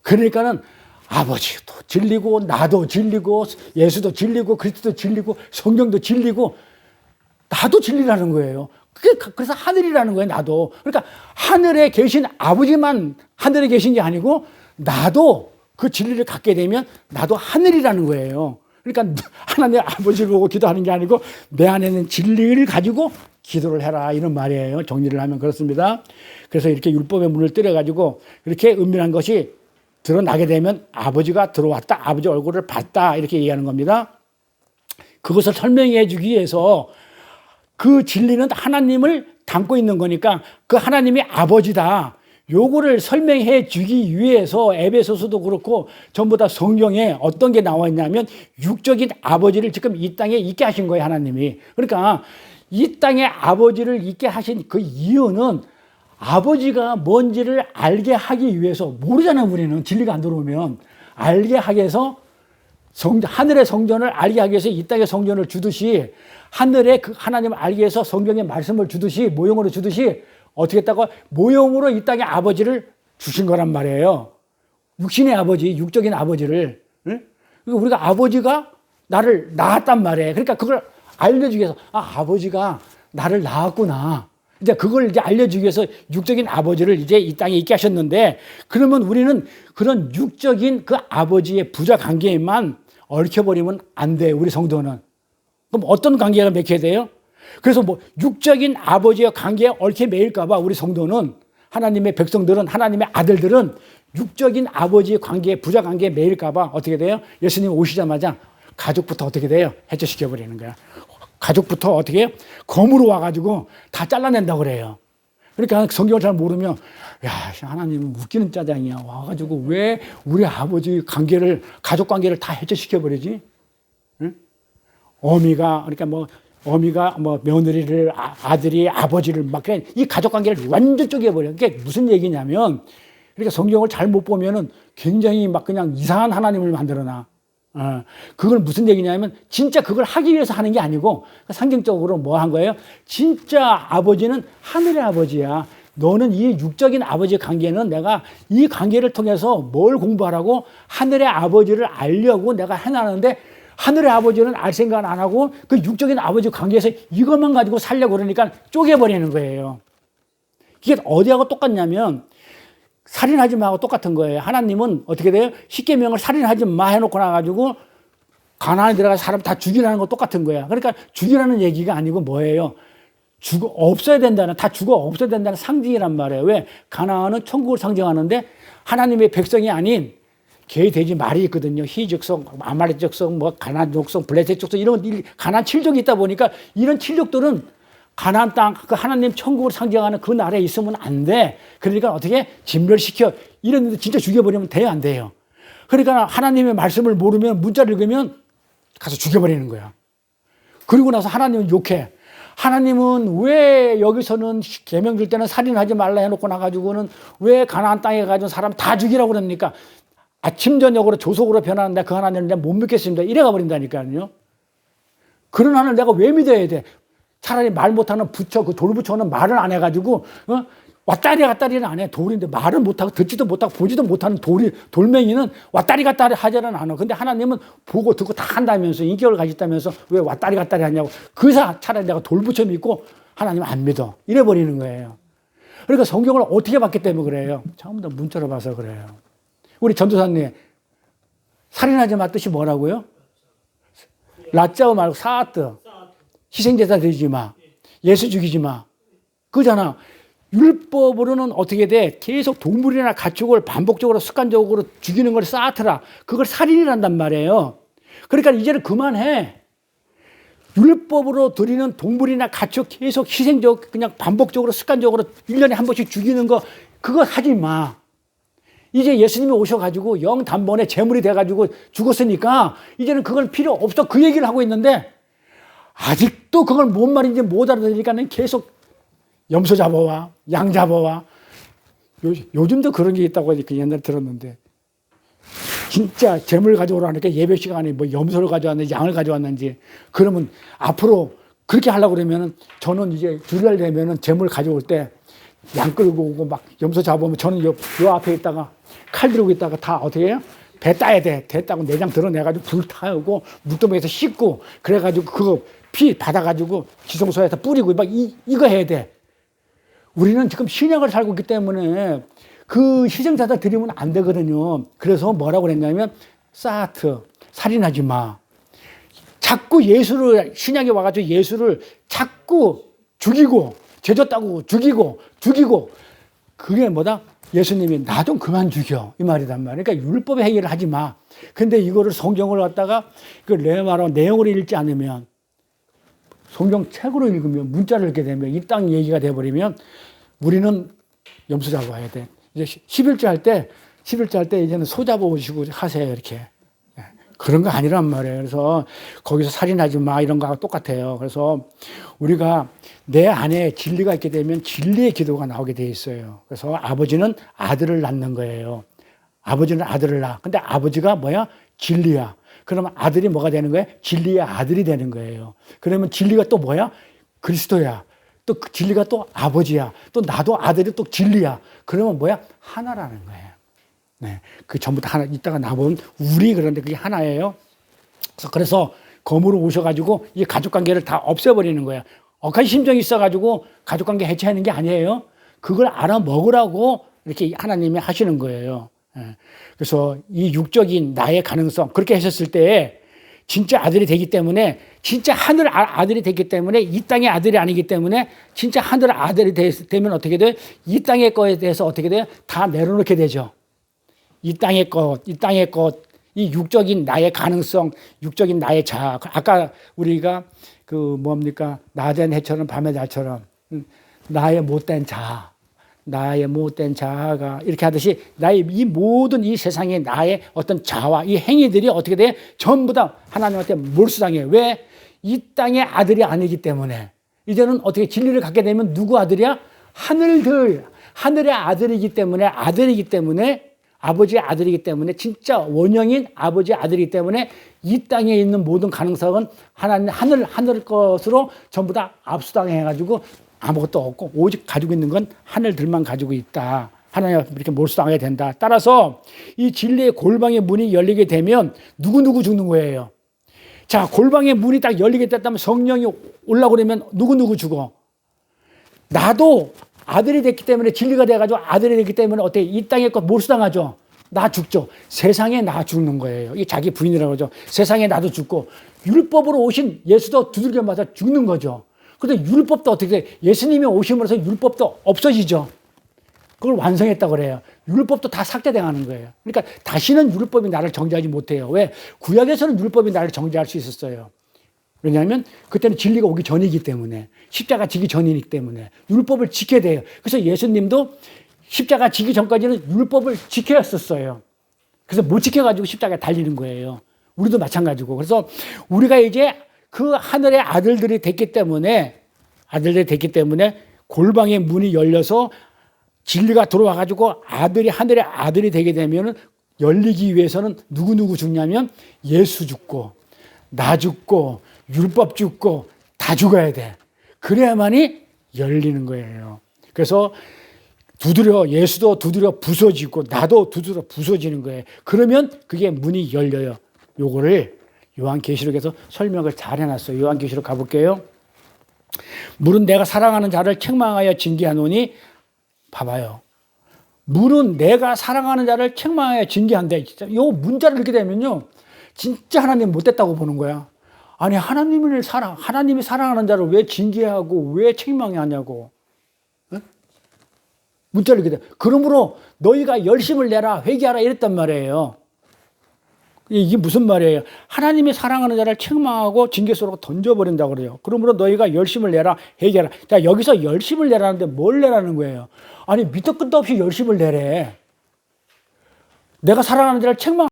그러니까는 아버지도 진리고 나도 진리고 예수도 진리고 그리스도도 진리고 성령도 진리고 나도 진리라는 거예요. 그래서 하늘이라는 거예요. 나도. 그러니까 하늘에 계신 아버지만 하늘에 계신 게 아니고 나도 그 진리를 갖게 되면 나도 하늘이라는 거예요. 그러니까 하나님 아버지를 보고 기도하는 게 아니고 내 안에는 진리를 가지고 기도를 해라 이런 말이에요. 정리를 하면 그렇습니다. 그래서 이렇게 율법의 문을 때려가지고 이렇게 은밀한 것이 드러나게 되면 아버지가 들어왔다, 아버지 얼굴을 봤다 이렇게 얘기하는 겁니다. 그것을 설명해 주기 위해서 그 진리는 하나님을 담고 있는 거니까 그 하나님이 아버지다. 요거를 설명해 주기 위해서 에베소서도 그렇고 전부 다 성경에 어떤 게 나와 있냐면 육적인 아버지를 지금 이 땅에 있게 하신 거예요, 하나님이. 그러니까 이 땅에 아버지를 있게 하신 그 이유는 아버지가 뭔지를 알게 하기 위해서, 모르잖아요, 우리는. 진리가 안 들어오면. 알게 하기 위해서 하늘의 성전을 알게 하기 위해서 이 땅의 성전을 주듯이 하늘의 그 하나님을 알기 위해서 성경의 말씀을 주듯이 모형으로 주듯이 어떻게 했다고? 모형으로 이 땅의 아버지를 주신 거란 말이에요. 육신의 아버지, 육적인 아버지를. 응? 우리가 아버지가 나를 낳았단 말이에요. 그러니까 그걸 알려주기 위해서 아버지가 나를 낳았구나. 이제 그걸 이제 알려주기 위해서 육적인 아버지를 이제 이 땅에 있게 하셨는데 그러면 우리는 그런 육적인 그 아버지의 부자 관계에만 얽혀버리면 안 돼요. 우리 성도는. 그럼 어떤 관계가 맺혀야 돼요? 그래서 육적인 아버지의 관계에 얽혀 매일까봐 우리 성도는 하나님의 백성들은, 하나님의 아들들은 육적인 아버지의 관계, 부자 관계에 매일까봐 어떻게 돼요? 예수님 오시자마자 가족부터 어떻게 돼요? 해체시켜버리는 거야. 가족부터 어떻게 해요? 검으로 와가지고 다 잘라낸다고 그래요. 그러니까 성경을 잘 모르면, 야, 하나님은 웃기는 짜장이야. 와가지고 왜 우리 아버지 관계를, 가족 관계를 다 해체시켜버리지? 응? 어미가 며느리를, 아들이 아버지를 막, 이 가족 관계를 완전 쪼개버려. 그게 무슨 얘기냐면, 그러니까 성경을 잘 못 보면은 굉장히 막 그냥 이상한 하나님을 만들어놔. 그걸 무슨 얘기냐면 진짜 그걸 하기 위해서 하는 게 아니고 상징적으로 뭐 한 거예요? 진짜 아버지는 하늘의 아버지야. 너는 이 육적인 아버지의 관계는 내가 이 관계를 통해서 뭘 공부하라고? 하늘의 아버지를 알려고 내가 해놨는데 하늘의 아버지는 알 생각 안 하고 그 육적인 아버지 관계에서 이것만 가지고 살려고 그러니까 쪼개버리는 거예요. 이게 어디하고 똑같냐면 살인하지 마하고 똑같은 거예요. 하나님은 어떻게 돼요? 십계명을 살인하지 마 해놓고 나가지고 가나안에 들어가서 사람 다 죽이라는 거 똑같은 거야. 그러니까 죽이라는 얘기가 아니고 뭐예요? 없어야 된다는, 다 죽어 없어야 된다는 상징이란 말이에요. 왜? 가나안은 천국을 상징하는데 하나님의 백성이 아닌 개, 돼지, 말이 있거든요. 희족성, 아말렉 족속, 가나안 족속, 블레셋 족속 이런 가나안 7족이 있다 보니까 이런 7족들은 가나안 땅, 그 하나님 천국을 상징하는 그 나라에 있으면 안 돼. 그러니까 어떻게 진멸시켜. 이런 데 진짜 죽여버리면 돼요, 안 돼요? 그러니까 하나님의 말씀을 모르면 문자를 읽으면 가서 죽여버리는 거야. 그리고 나서 하나님은 욕해. 하나님은 왜 여기서는 계명 줄 때는 살인하지 말라 해놓고 나가지고는 왜 가나안 땅에 가지고 사람 다 죽이라고 그럽니까? 아침 저녁으로 조속으로 변하는데 그 하나님을 내가 못 믿겠습니다. 이래가 버린다니까요. 그런 하나님을 내가 왜 믿어야 돼? 차라리 말 못하는 부처, 그 돌부처는 말을 안 해가지고, 왔다리 갔다리는 안 해. 돌인데 말을 못하고 듣지도 못하고 보지도 못하는 돌멩이는 왔다리 갔다리 하지는 않아. 근데 하나님은 보고 듣고 다 한다면서, 인격을 가졌다면서 왜 왔다리 갔다리 하냐고. 그래서 차라리 내가 돌부처 믿고 하나님 안 믿어. 이래버리는 거예요. 그러니까 성경을 어떻게 봤기 때문에 그래요? 처음부터 문자로 봐서 그래요. 우리 전도사님, 살인하지 마 뜻이 뭐라고요? 라짜오 말고 사아뜨. 희생제사 드리지 마. 예수 죽이지 마. 그잖아. 율법으로는 어떻게 돼? 계속 동물이나 가축을 반복적으로 습관적으로 죽이는 걸 쌓더라. 그걸 살인이란단 말이에요. 그러니까 이제는 그만해. 율법으로 드리는 동물이나 가축 계속 희생적, 그냥 반복적으로 습관적으로 1년에 한 번씩 죽이는 거, 그거 하지 마. 이제 예수님이 오셔가지고 영 단번에 제물이 돼가지고 죽었으니까 이제는 그건 필요 없어. 그 얘기를 하고 있는데 아직도 그걸 뭔 말인지 못 알아들으니까 계속 염소 잡아와, 양 잡아와. 요즘도 그런 게 있다고 옛날에 들었는데 진짜 재물 가져오라니까 예배 시간에 뭐 염소를 가져왔는지 양을 가져왔는지 그러면 앞으로 그렇게 하려고 그러면은 저는 이제 주일날 되면은 재물 가져올 때 양 끌고 오고 막 염소 잡으면 저는 요 앞에 있다가 칼 들고 있다가 다 어떻게 해요? 배 따야 돼. 배 따고 내장 드러내가지고 불 타고 물동에서 씻고 그래가지고 그거 피 받아가지고 지성소에서 뿌리고 막 이거 해야 돼. 우리는 지금 신약을 살고 있기 때문에 그 희생자들 드리면 안 되거든요. 그래서 뭐라고 그랬냐면 사아트, 살인하지 마. 자꾸 예수를 신약에 와가지고 예수를 자꾸 죽이고 죄졌다고 죽이고 그게 뭐다? 예수님이 나 좀 그만 죽여 이 말이란 말이야. 그러니까 율법의 행위를 하지 마. 근데 이거를 성경을 갖다가 그 레마로 내용으로 읽지 않으면 성경 책으로 읽으면 문자를 읽게 되면 이 땅 얘기가 돼버리면 우리는 염소 잡아야 돼. 이제 11조 할 때 이제는 소 잡아오시고 하세요 이렇게. 그런 거 아니란 말이에요. 그래서 거기서 살인하지 마 이런 거하고 똑같아요. 그래서 우리가 내 안에 진리가 있게 되면 진리의 기도가 나오게 돼 있어요. 그래서 아버지는 아들을 낳는 거예요. 아버지는 아들을 낳아. 근데 아버지가 뭐야? 진리야. 그러면 아들이 뭐가 되는 거예요? 진리의 아들이 되는 거예요. 그러면 진리가 또 뭐야? 그리스도야. 또 진리가 또 아버지야. 또 나도 아들이 또 진리야. 그러면 뭐야? 하나라는 거예요. 네. 그 전부 다 하나, 이따가 나보면 우리 그런데 그게 하나예요. 그래서 검으로 오셔가지고 이 가족 관계를 다 없애버리는 거야. 억한 심정이 있어가지고 가족 관계 해체하는 게 아니에요. 그걸 알아먹으라고 이렇게 하나님이 하시는 거예요. 그래서 이 육적인 나의 가능성, 그렇게 하셨을 때 진짜 아들이 되기 때문에, 진짜 하늘 아들이 되기 때문에, 이 땅의 아들이 아니기 때문에, 진짜 하늘 아들이 되면 어떻게 돼요? 이 땅의 거에 대해서 어떻게 돼요? 다 내려놓게 되죠. 이 땅의 것, 이 육적인 나의 가능성, 육적인 나의 자아. 아까 우리가 낮엔 해처럼 밤의 달처럼 나의 못된 자아, 나의 못된 자아가 이렇게 하듯이 나의 이 모든 이 세상의 나의 어떤 자아, 이 행위들이 어떻게 돼? 전부 다 하나님한테 몰수당해요. 왜? 이 땅의 아들이 아니기 때문에. 이제는 어떻게 진리를 갖게 되면 누구 아들이야? 하늘의 아들이기 때문에, 아버지의 아들이기 때문에, 진짜 원형인 아버지의 아들이기 때문에 이 땅에 있는 모든 가능성은 하늘 것으로 전부 다 압수당해가지고 아무것도 없고 오직 가지고 있는 건 하늘들만 가지고 있다. 하나님 앞에 이렇게 몰수당하게 된다. 따라서 이 진리의 골방의 문이 열리게 되면 누구 죽는 거예요. 자, 골방의 문이 딱 열리게 됐다면 성령이 올라오고 그러면 누구 죽어. 나도 아들이 됐기 때문에, 진리가 돼가지고 아들이 됐기 때문에 어때? 이 땅에 것 몰수당하죠. 나 죽죠. 세상에 나 죽는 거예요. 이게 자기 부인이라고 그러죠. 세상에 나도 죽고, 율법으로 오신 예수도 두들겨 맞아 죽는 거죠. 그런데 율법도 어떻게 돼? 예수님이 오심으로써 율법도 없어지죠. 그걸 완성했다고 그래요. 율법도 다 삭제당하는 거예요. 그러니까 다시는 율법이 나를 정죄하지 못해요. 왜? 구약에서는 율법이 나를 정죄할 수 있었어요. 왜냐하면 그때는 진리가 오기 전이기 때문에, 십자가 지기 전이기 때문에 율법을 지켜야 돼요. 그래서 예수님도 십자가 지기 전까지는 율법을 지켜야 했었어요. 그래서 못 지켜가지고 십자가에 달리는 거예요. 우리도 마찬가지고. 그래서 우리가 이제 그 하늘의 아들들이 됐기 때문에 골방의 문이 열려서 진리가 들어와가지고 하늘의 아들이 되게 되면, 열리기 위해서는 누구 죽냐면 예수 죽고, 나 죽고, 율법 죽고 다 죽어야 돼. 그래야만이 열리는 거예요. 그래서 예수도 두드려 부서지고 나도 두드려 부서지는 거예요. 그러면 그게 문이 열려요. 요거를 요한계시록에서 설명을 잘 해놨어요. 요한계시록 가볼게요. 물은 내가 사랑하는 자를 책망하여 징계하노니, 봐봐요. 물은 내가 사랑하는 자를 책망하여 징계한대. 진짜 요 문자를 읽게 되면요, 진짜 하나님 못됐다고 보는 거야. 아니, 하나님이 사랑하는 자를 왜 징계하고 왜 책망하냐고. 응? 문자를 읽게 돼. 그러므로 너희가 열심을 내라, 회개하라 이랬단 말이에요. 이게 무슨 말이에요? 하나님이 사랑하는 자를 책망하고 징계 속으로 던져버린다고 그래요. 그러므로 너희가 열심을 내라, 회개하라. 자, 여기서 열심을 내라는데 뭘 내라는 거예요? 아니, 밑도 끝도 없이 열심을 내래. 내가 사랑하는 자를 책망